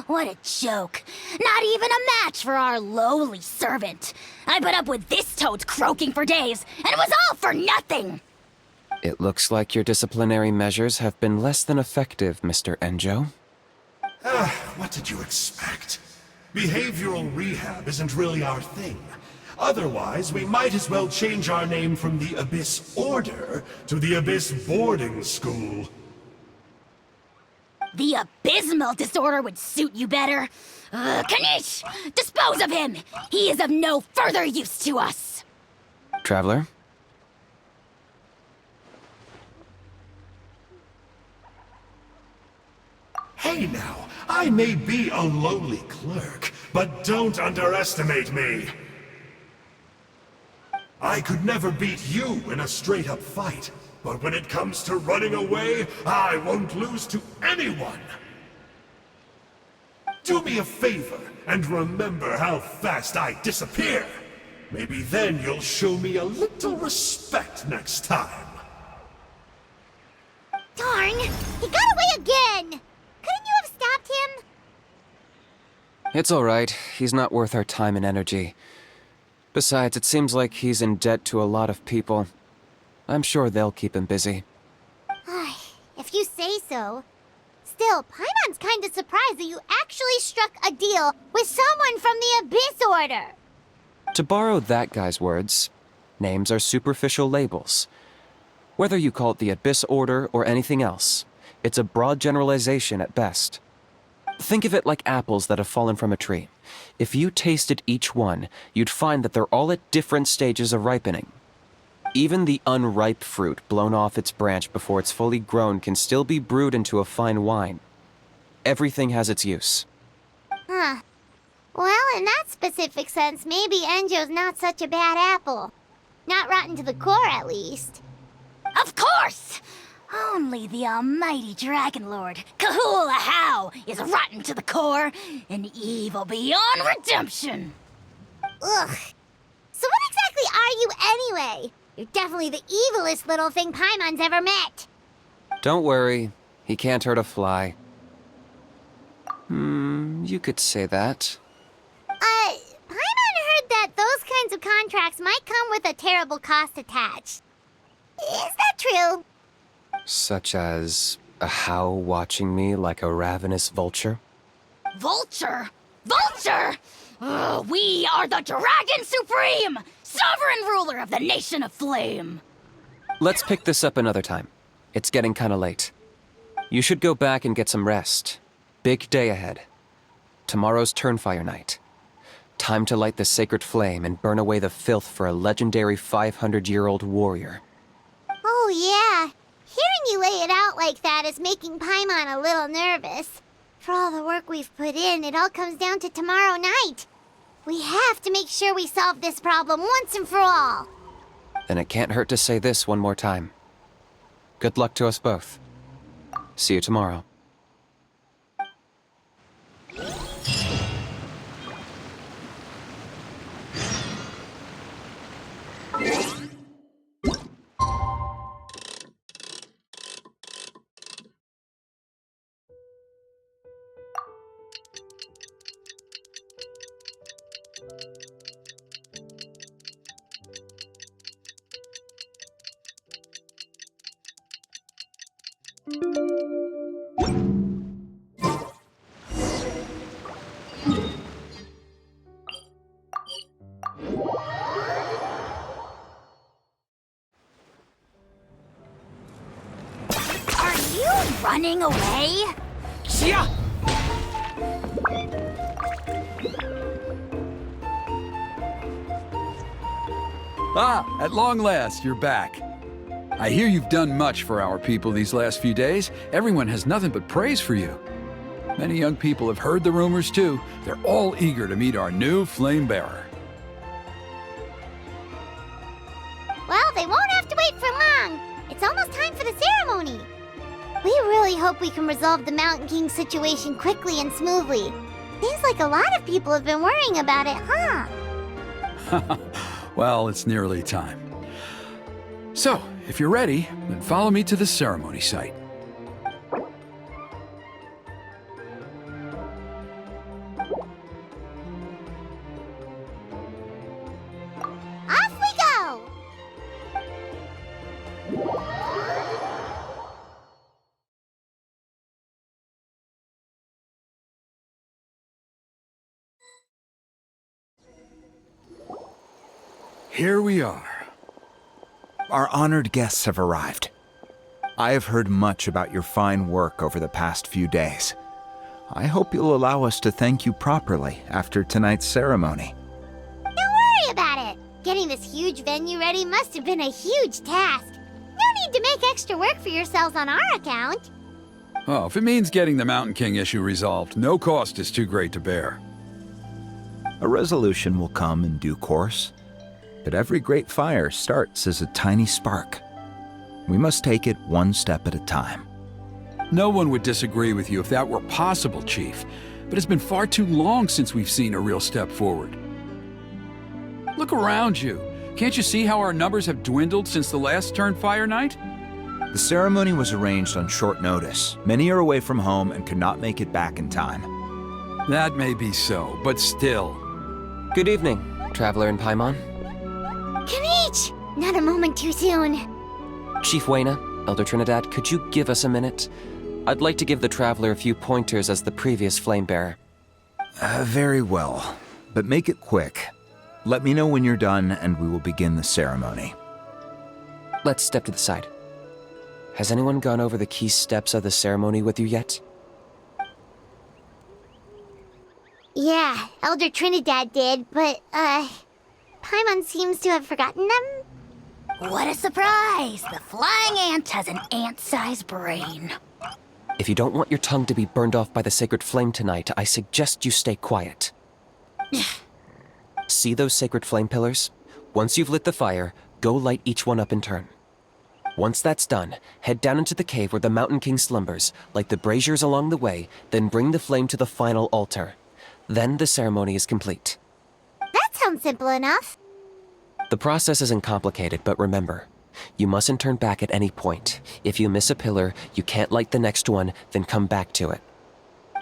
What a joke. Not even a match for our lowly servant. I put up with this toad croaking for days, and it was all for nothing. It looks like your disciplinary measures have been less than effective, Mr. Enjo. What did you expect? Behavioral rehab isn't really our thing. Otherwise, we might as well change our name from the Abyss Order to the Abyss Boarding School. The abysmal disorder would suit you better. Kanish! Dispose of him! He is of no further use to us! Traveler? Hey now, I may be a lowly clerk, but don't underestimate me. I could never beat you in a straight-up fight, but when it comes to running away, I won't lose to anyone. Do me a favor and remember how fast I disappear. Maybe then you'll show me a little respect next time. Darn! He got away again! Couldn't you have stopped him? It's all right. He's not worth our time and energy. Besides, it seems like he's in debt to a lot of people. I'm sure they'll keep him busy. If you say so. Still, Paimon's kinda surprised that you actually struck a deal with someone from the Abyss Order. To borrow that guy's words, names are superficial labels. Whether you call it the Abyss Order or anything else, it's a broad generalization at best. Think of it like apples that have fallen from a tree. If you tasted each one, you'd find that they're all at different stages of ripening. Even the unripe fruit blown off its branch before it's fully grown can still be brewed into a fine wine. Everything has its use. Huh. Well, in that specific sense, maybe Enjo's not such a bad apple. Not rotten to the core, at least. Of course! Only the almighty Dragon Lord, Kahula How, is rotten to the core and evil beyond redemption. Ugh. So what exactly are you anyway? You're definitely the evilest little thing Paimon's ever met. Don't worry, he can't hurt a fly. You could say that. Paimon heard that those kinds of contracts might come with a terrible cost attached. Is that true? Such as a how watching me like a ravenous vulture? Vulture? Vulture! Ugh, we are the Dragon Supreme! Sovereign ruler of the Nation of Flame! Let's pick this up another time. It's getting kinda late. You should go back and get some rest. Big day ahead. Tomorrow's Turnfire night. Time to light the sacred flame and burn away the filth for a legendary 500-year-old warrior. Oh, yeah. Hearing you lay it out like that is making Paimon a little nervous. For all the work we've put in, it all comes down to tomorrow night. We have to make sure we solve this problem once and for all. Then it can't hurt to say this one more time. Good luck to us both. See you tomorrow. Are you running away? Yeah! Ah, at long last, you're back. I hear you've done much for our people these last few days. Everyone has nothing but praise for you. Many young people have heard the rumors too. They're all eager to meet our new flame bearer. Well, they won't have to wait for long. It's almost time for the ceremony. We really hope we can resolve the Mountain King situation quickly and smoothly. Seems like a lot of people have been worrying about it, huh? Well, it's nearly time. So, if you're ready, then follow me to the ceremony site. Off we go! Here we are. Our honored guests have arrived. I have heard much about your fine work over the past few days. I hope you'll allow us to thank you properly after tonight's ceremony. Don't worry about it. Getting this huge venue ready must have been a huge task. No need to make extra work for yourselves on our account. Oh, if it means getting the Mountain King issue resolved, no cost is too great to bear. A resolution will come in due course, but every great fire starts as a tiny spark. We must take it one step at a time. No one would disagree with you if that were possible, Chief, but it's been far too long since we've seen a real step forward. Look around you. Can't you see how our numbers have dwindled since the last Turnfire night? The ceremony was arranged on short notice. Many are away from home and could not make it back in time. That may be so, but still. Good evening, Traveler in Paimon. Kanich! Not a moment too soon. Chief Wayna, Elder Trinidad, could you give us a minute? I'd like to give the Traveler a few pointers as the previous flame bearer. Very well, but make it quick. Let me know when you're done and we will begin the ceremony. Let's step to the side. Has anyone gone over the key steps of the ceremony with you yet? Yeah, Elder Trinidad did, but, Paimon seems to have forgotten them. What a surprise! The flying ant has an ant-sized brain. If you don't want your tongue to be burned off by the sacred flame tonight, I suggest you stay quiet. See those sacred flame pillars? Once you've lit the fire, go light each one up in turn. Once that's done, head down into the cave where the Mountain King slumbers, light the braziers along the way, then bring the flame to the final altar. Then the ceremony is complete. That sounds simple enough. The process isn't complicated, but remember, you mustn't turn back at any point. If you miss a pillar, you can't light the next one, then come back to it.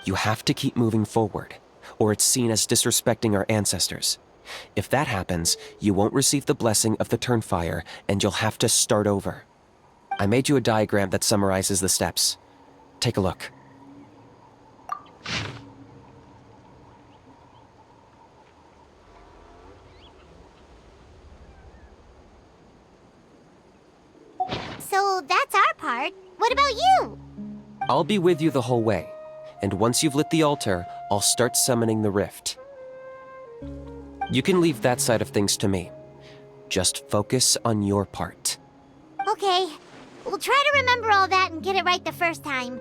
You have to keep moving forward, or it's seen as disrespecting our ancestors. If that happens, you won't receive the blessing of the Turnfire, and you'll have to start over. I made you a diagram that summarizes the steps. Take a look. So that's our part. What about you? I'll be with you the whole way, and once you've lit the altar, I'll start summoning the rift. You can leave that side of things to me. Just focus on your part. Okay. We'll try to remember all that and get it right the first time.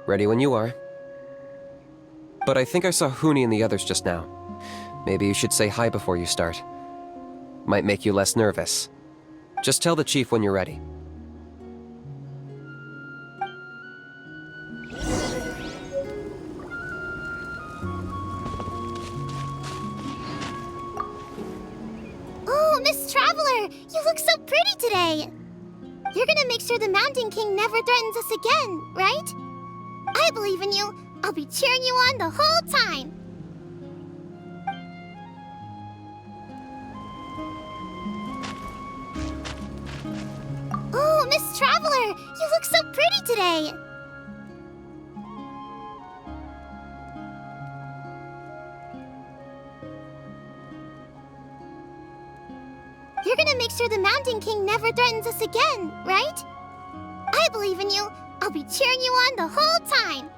Ready when you are. But I think I saw Huni and the others just now. Maybe you should say hi before you start. Might make you less nervous. Just tell the chief when you're ready. Oh, Miss Traveler! You look so pretty today! You're gonna make sure the Mountain King never threatens us again, right? I believe in you. I'll be cheering you on the whole time. Oh, Miss Traveler! You look so pretty today! You're gonna make sure the Mountain King never threatens us again, right? I believe in you. I'll be cheering you on the whole time.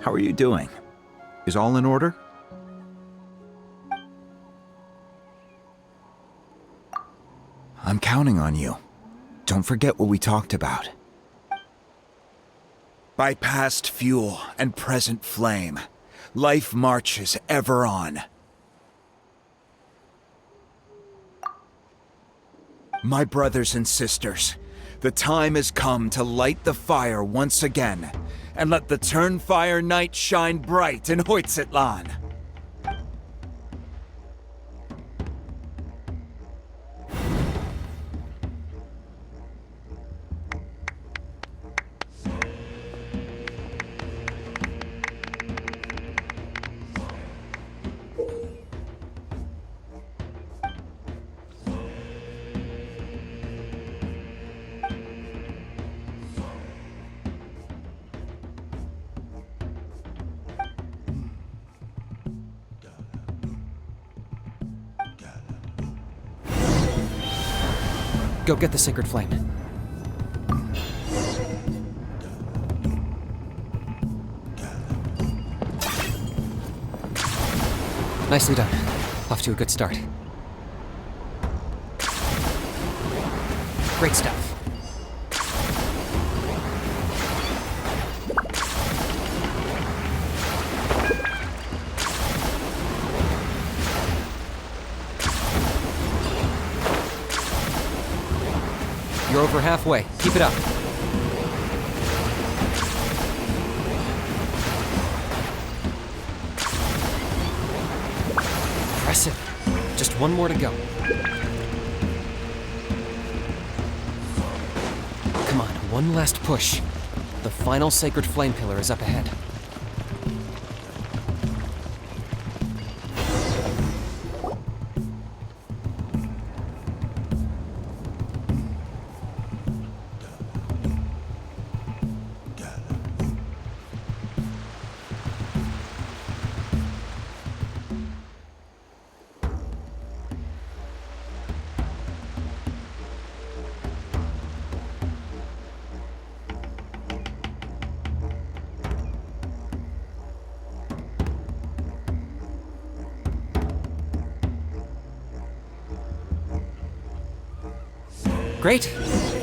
How are you doing? Is all in order? I'm counting on you. Don't forget what we talked about. By past fuel and present flame, life marches ever on. My brothers and sisters, the time has come to light the fire once again, and let the Turnfire night shine bright in Hoytzitlan. Go get the sacred flame. Nicely done. Off to a good start. Great stuff. You're over halfway. Keep it up. Impressive. Just one more to go. Come on, one last push. The final sacred flame pillar is up ahead. Great!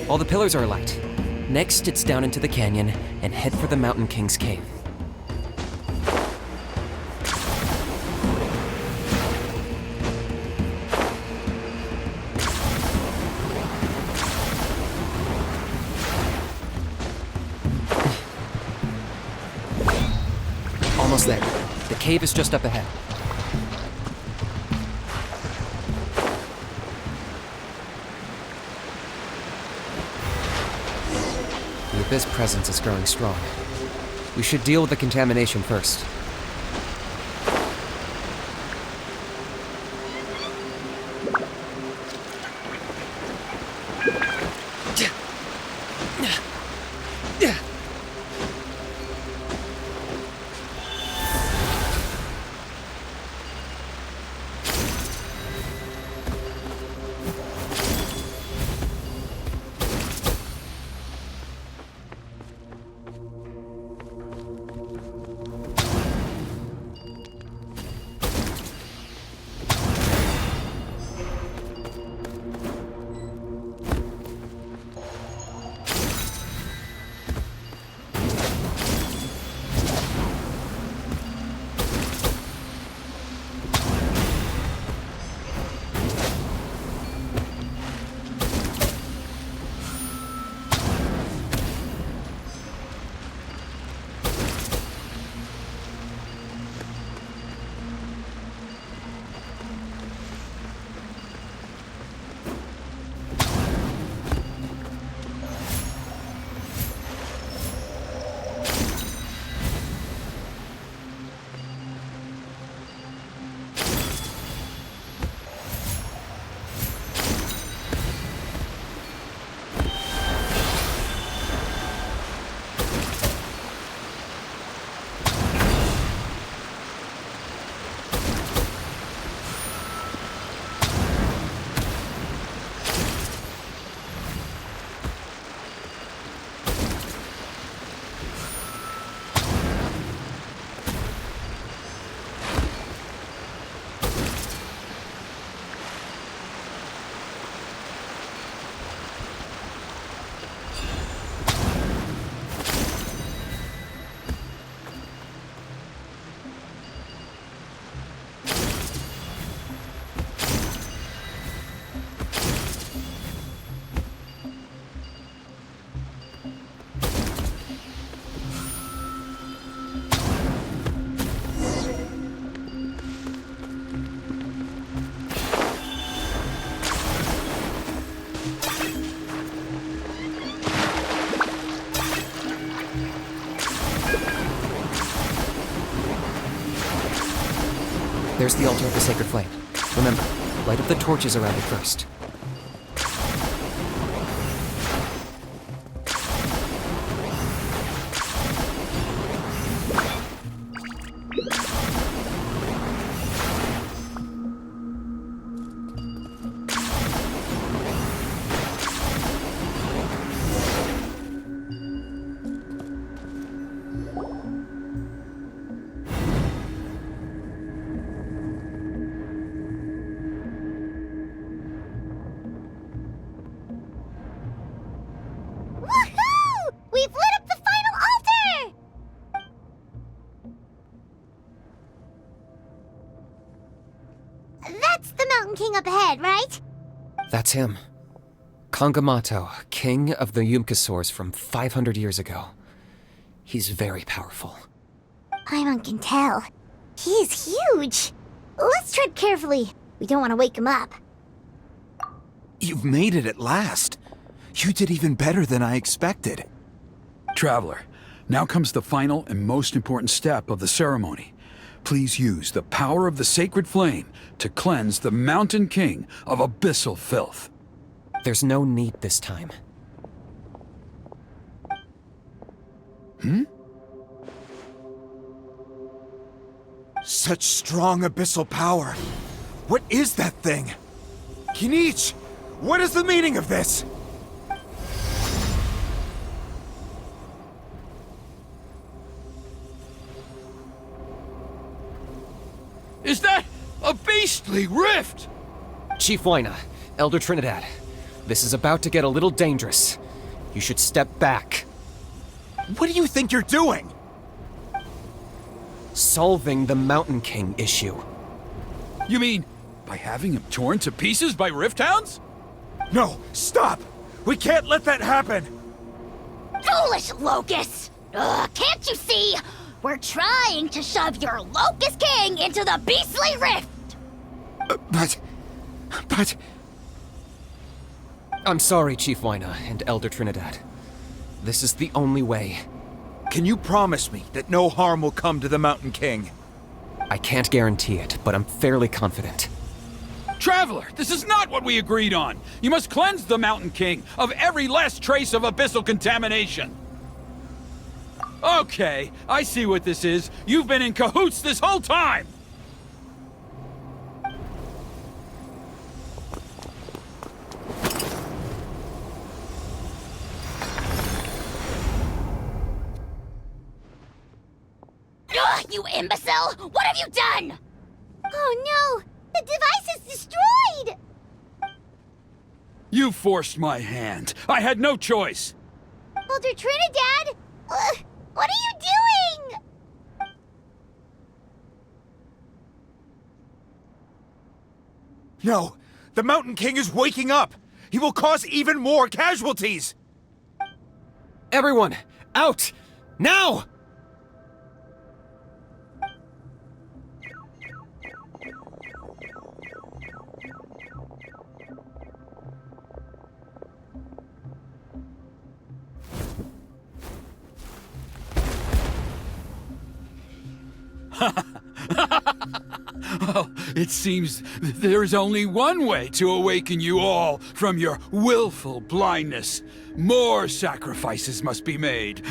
All the pillars are alight. Next, it's down into the canyon and head for the Mountain King's cave. Almost there. The cave is just up ahead. The Abyss presence is growing strong. We should deal with the contamination first. There's the altar of the sacred flame. Remember, light up the torches around it first. Woohoo! We've lit up the final altar! That's the Mountain King up ahead, right? That's him. Kangamato, king of the Yupanqui from 500 years ago. He's very powerful. Paimon can tell. He's huge. Let's tread carefully. We don't want to wake him up. You've made it at last. You did even better than I expected. Traveler, now comes the final and most important step of the ceremony. Please use the power of the sacred flame to cleanse the Mountain King of abyssal filth. There's no need this time. Such strong abyssal power. What is that thing? Kinich, what is the meaning of this? Is that a beastly rift? Chief Waina, Elder Trinidad, this is about to get a little dangerous. You should step back. What do you think you're doing? Solving the Mountain King issue. You mean by having him torn to pieces by rift hounds? No, stop! We can't let that happen! Foolish Locust! Can't you see? We're trying to shove your Locust King into the beastly rift! But... I'm sorry, Chief Waina and Elder Trinidad. This is the only way. Can you promise me that no harm will come to the Mountain King? I can't guarantee it, but I'm fairly confident. Traveler, this is not what we agreed on! You must cleanse the Mountain King of every last trace of abyssal contamination! Okay, I see what this is. You've been in cahoots this whole time! Ugh, you imbecile! What have you done? Oh no! The device is destroyed! You forced my hand. I had no choice. Elder Trinidad! What are you doing? No! The Mountain King is waking up! He will cause even more casualties! Everyone, out! Now! Well, it seems there is only one way to awaken you all from your willful blindness. More sacrifices must be made.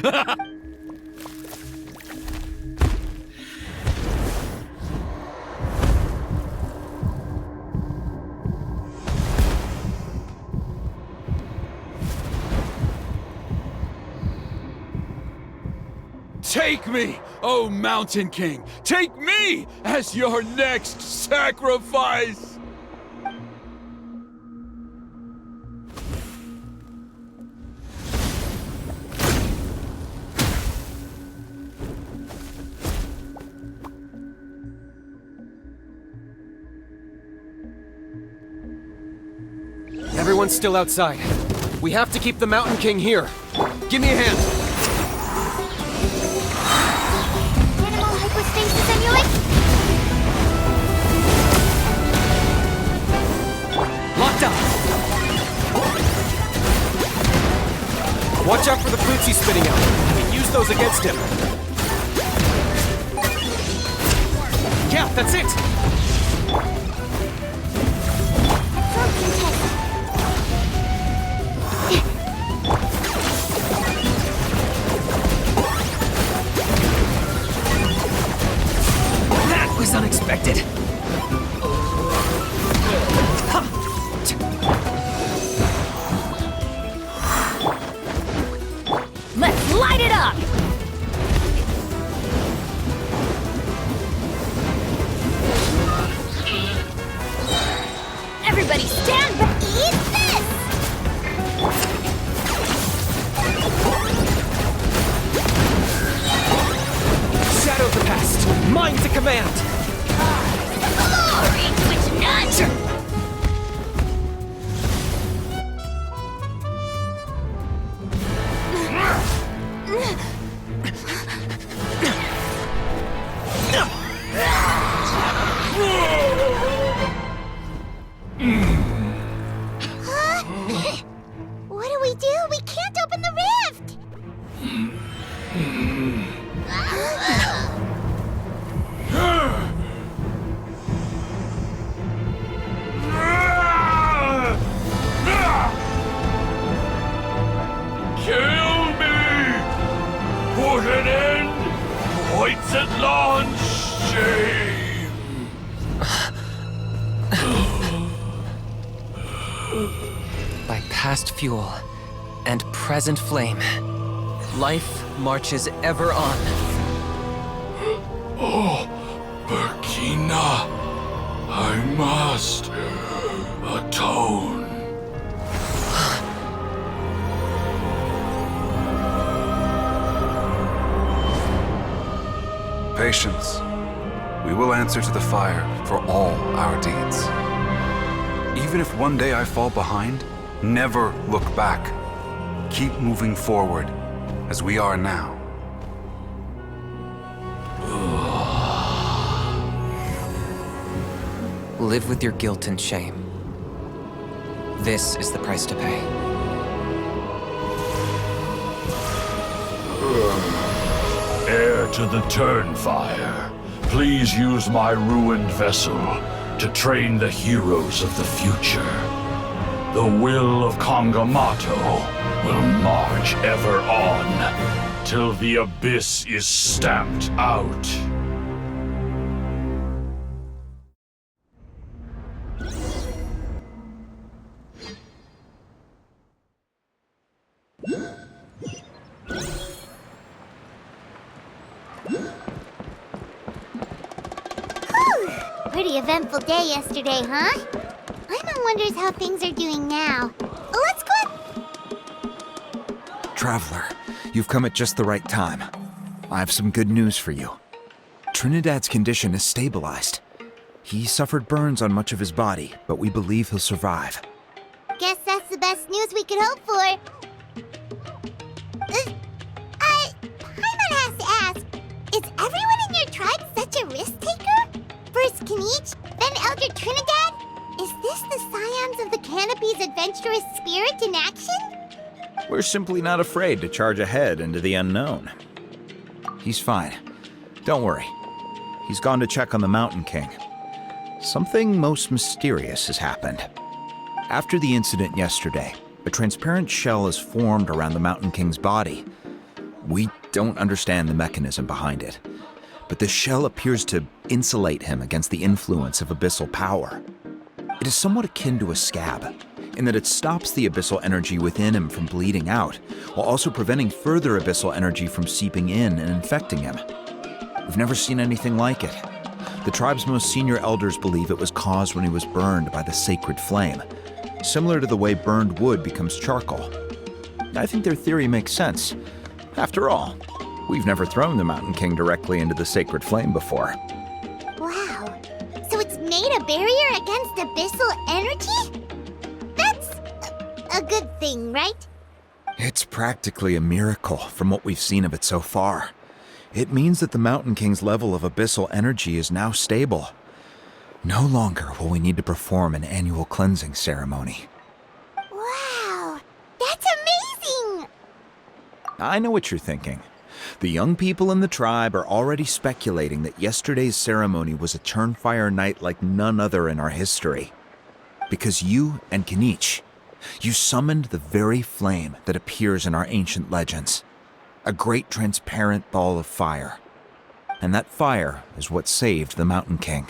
Take me, O Mountain King! Take me as your next sacrifice! Everyone's still outside. We have to keep the Mountain King here. Give me a hand. Hypostasis amulet? Locked up! Watch out for the fruits he's spitting out. We can use those against him. Yeah, that's it! That was unexpected. Let's light it up! Everybody stand back! Eat this! Shadow of the past, mine to command! Glory to its none! What do we do? We can't open the rift! Kill me! Put an end to White's shame! By past fuel and present flame, life marches ever on. Oh, Burkina, I must atone. Patience. We will answer to the fire for all our deeds. Even if one day I fall behind, never look back. Keep moving forward, as we are now. Live with your guilt and shame. This is the price to pay. heir to the Turnfire, please use my ruined vessel to train the heroes of the future. The will of Kongamato will march ever on, till the abyss is stamped out. Pretty eventful day yesterday, huh? Paimon wonders how things are doing now. Let's go. Traveler, you've come at just the right time. I have some good news for you. Trinidad's condition is stabilized. He suffered burns on much of his body, but we believe he'll survive. Guess that's the best news we could hope for. Paimon has to ask, is everyone in your tribe such a risk taker? First Kinich, then Elder Trinidad? Is this the Scions of the Canopy's adventurous spirit in action? We're simply not afraid to charge ahead into the unknown. He's fine. Don't worry. He's gone to check on the Mountain King. Something most mysterious has happened. After the incident yesterday, a transparent shell has formed around the Mountain King's body. We don't understand the mechanism behind it, but the shell appears to insulate him against the influence of abyssal power. It is somewhat akin to a scab, in that it stops the abyssal energy within him from bleeding out, while also preventing further abyssal energy from seeping in and infecting him. We've never seen anything like it. The tribe's most senior elders believe it was caused when he was burned by the sacred flame, similar to the way burned wood becomes charcoal. I think their theory makes sense. After all, we've never thrown the Mountain King directly into the sacred flame before. Wow. So it's made a barrier against abyssal energy? That's a good thing, right? It's practically a miracle from what we've seen of it so far. It means that the Mountain King's level of abyssal energy is now stable. No longer will we need to perform an annual cleansing ceremony. Wow, that's amazing! I know what you're thinking. The young people in the tribe are already speculating that yesterday's ceremony was a Turnfire night like none other in our history. Because you and Kinich, you summoned the very flame that appears in our ancient legends. A great transparent ball of fire. And that fire is what saved the Mountain King.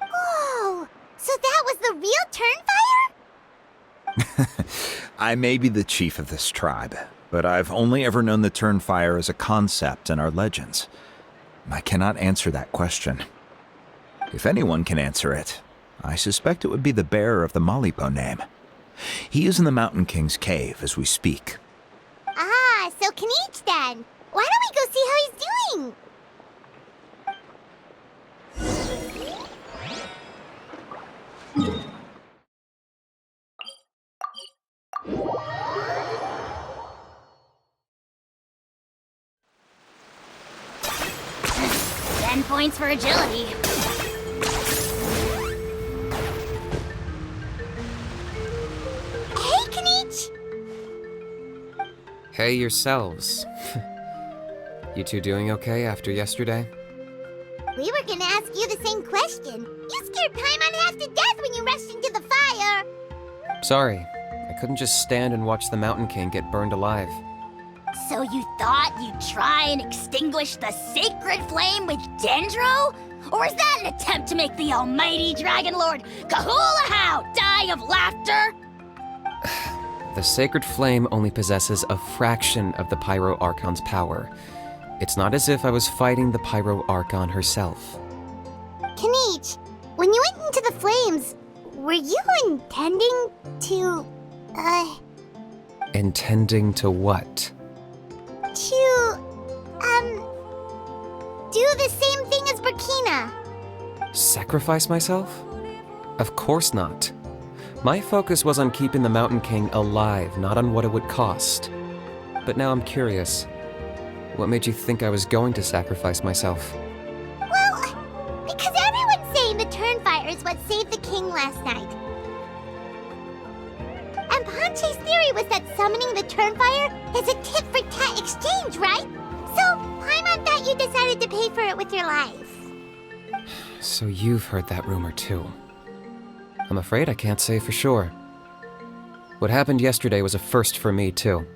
Whoa! So that was the real Turnfire? I may be the chief of this tribe, but I've only ever known the Turnfire as a concept in our legends. I cannot answer that question. If anyone can answer it, I suspect it would be the bearer of the Malipo name. He is in the Mountain King's cave as we speak. Ah, so Kinich then. Why don't we go see how he's doing? Points for agility. Hey, Kinich! Hey yourselves. You two doing okay after yesterday? We were gonna ask you the same question. You scared Paimon half to death when you rushed into the fire. Sorry, I couldn't just stand and watch the Mountain King get burned alive. So you thought you'd try and extinguish the sacred flame with Dendro? Or is that an attempt to make the almighty Dragon Lord Kahulahau die of laughter? The sacred flame only possesses a fraction of the Pyro Archon's power. It's not as if I was fighting the Pyro Archon herself. Kinich, when you went into the flames, were you intending to, Intending to what? do the same thing as Burkina? Sacrifice myself? Of course not. My focus was on keeping the Mountain King alive, not on what it would cost. But now I'm curious. What made you think I was going to sacrifice myself? Well, because everyone's saying the Turnfire is what saved the king last night. And Ponche's theory was that summoning the Turnfire is a tit-for-tat exchange, right? So thought you decided to pay for it with your life. So you've heard that rumor too. I'm afraid I can't say for sure. What happened yesterday was a first for me too.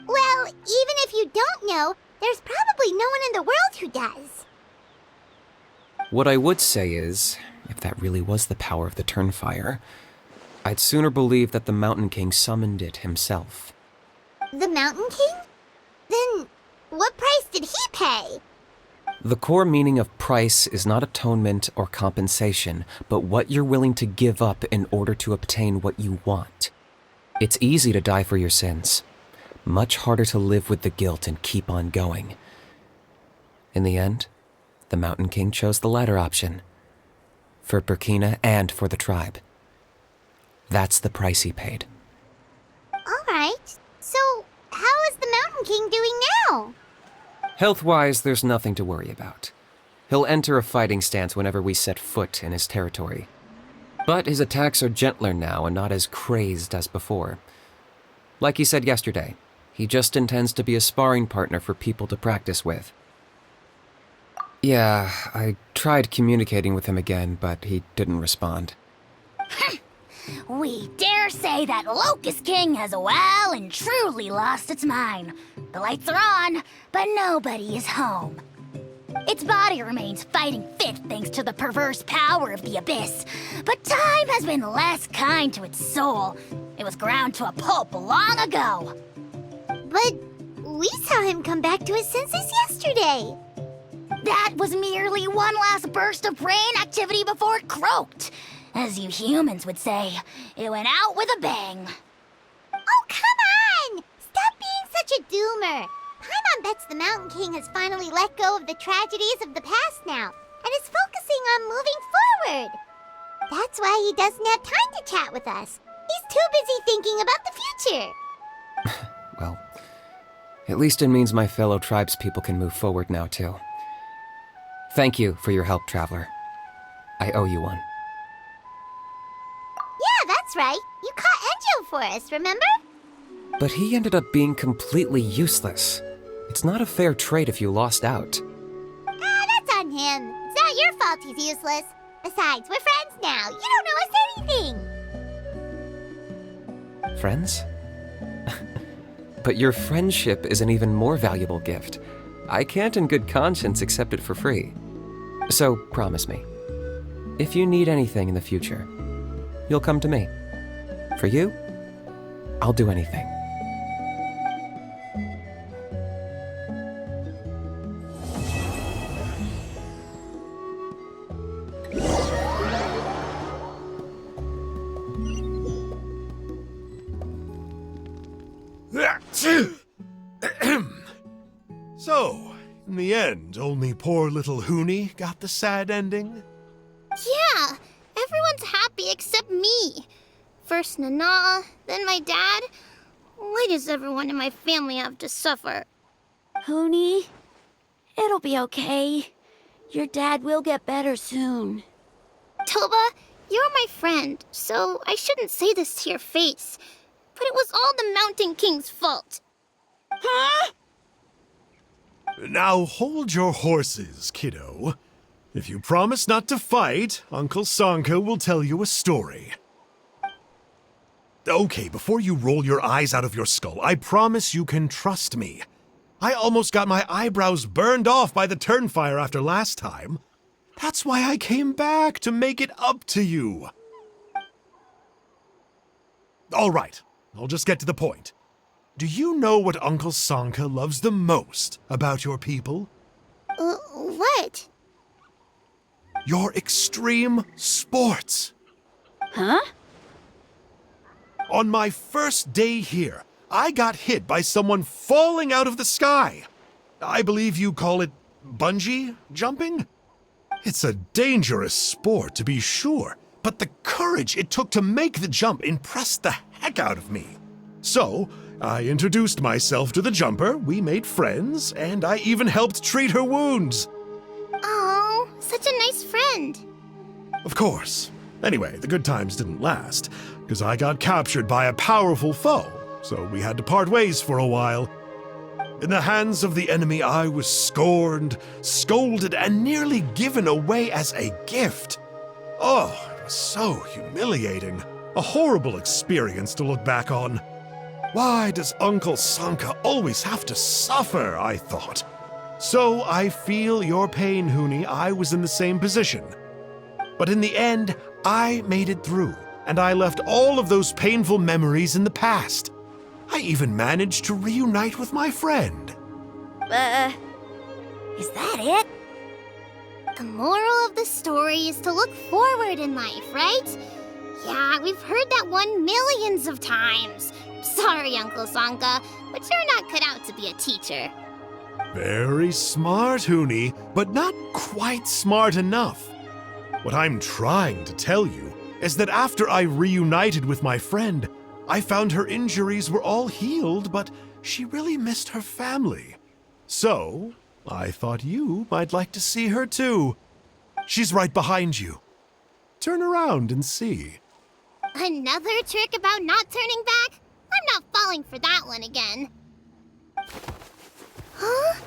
Well, even if you don't know, there's probably no one in the world who does. What I would say is, if that really was the power of the Turnfire, I'd sooner believe that the Mountain King summoned it himself. The Mountain King? Then what price did he pay? The core meaning of price is not atonement or compensation, but what you're willing to give up in order to obtain what you want. It's easy to die for your sins. Much harder to live with the guilt and keep on going. In the end, the Mountain King chose the latter option. For Burkina and for the tribe. That's the price he paid. Alright, so how is the Mountain King doing now? Health-wise, there's nothing to worry about. He'll enter a fighting stance whenever we set foot in his territory. But his attacks are gentler now and not as crazed as before. Like he said yesterday, he just intends to be a sparring partner for people to practice with. Yeah, I tried communicating with him again, but he didn't respond. We dare say that Locust King has well and truly lost its mind. The lights are on, but nobody is home. Its body remains fighting fit thanks to the perverse power of the Abyss, but time has been less kind to its soul. It was ground to a pulp long ago. But we saw him come back to his senses yesterday. That was merely one last burst of brain activity before it croaked. As you humans would say, it went out with a bang. Oh, come on! Stop being such a doomer. Paimon bets the Mountain King has finally let go of the tragedies of the past now, and is focusing on moving forward. That's why he doesn't have time to chat with us. He's too busy thinking about the future. Well, at least it means my fellow tribespeople can move forward now too. Thank you for your help, Traveler. I owe you one. Yeah, that's right. You caught Enjo for us, remember? But he ended up being completely useless. It's not a fair trade if you lost out. That's on him. It's not your fault he's useless. Besides, we're friends now. You don't owe us anything. Friends? But your friendship is an even more valuable gift. I can't in good conscience accept it for free. So promise me, if you need anything in the future, you'll come to me. For you, I'll do anything. So, in the end, only poor little Huni got the sad ending? Yeah, everyone's happy except me. First Nana, then my dad. Why does everyone in my family have to suffer? Huni, it'll be okay. Your dad will get better soon. Toba, you're my friend, so I shouldn't say this to your face. But it was all the Mountain King's fault. Huh? Now hold your horses, kiddo. If you promise not to fight, Uncle Sanka will tell you a story. Okay, before you roll your eyes out of your skull, I promise you can trust me. I almost got my eyebrows burned off by the Turnfire after last time. That's why I came back, to make it up to you. All right, I'll just get to the point. Do you know what Uncle Sanka loves the most about your people? What? Your extreme sports. Huh? On my first day here, I got hit by someone falling out of the sky. I believe you call it bungee jumping? It's a dangerous sport, to be sure, but the courage it took to make the jump impressed the heck out of me. So, I introduced myself to the jumper, we made friends, and I even helped treat her wounds. Oh, such a nice friend. Of course. Anyway, the good times didn't last, because I got captured by a powerful foe, so we had to part ways for a while. In the hands of the enemy, I was scorned, scolded, and nearly given away as a gift. Oh, it was so humiliating. A horrible experience to look back on. Why does Uncle Sanka always have to suffer, I thought. So I feel your pain, Huni. I was in the same position. But in the end, I made it through, and I left all of those painful memories in the past. I even managed to reunite with my friend. Is that it? The moral of the story is to look forward in life, right? Yeah, we've heard that one millions of times. Sorry, Uncle Sanka, but you're not cut out to be a teacher. Very smart, Huni, but not quite smart enough. What I'm trying to tell you is that after I reunited with my friend, I found her injuries were all healed, but she really missed her family. So, I thought you might like to see her too. She's right behind you. Turn around and see. Another trick about not turning back? I'm not falling for that one again. Huh?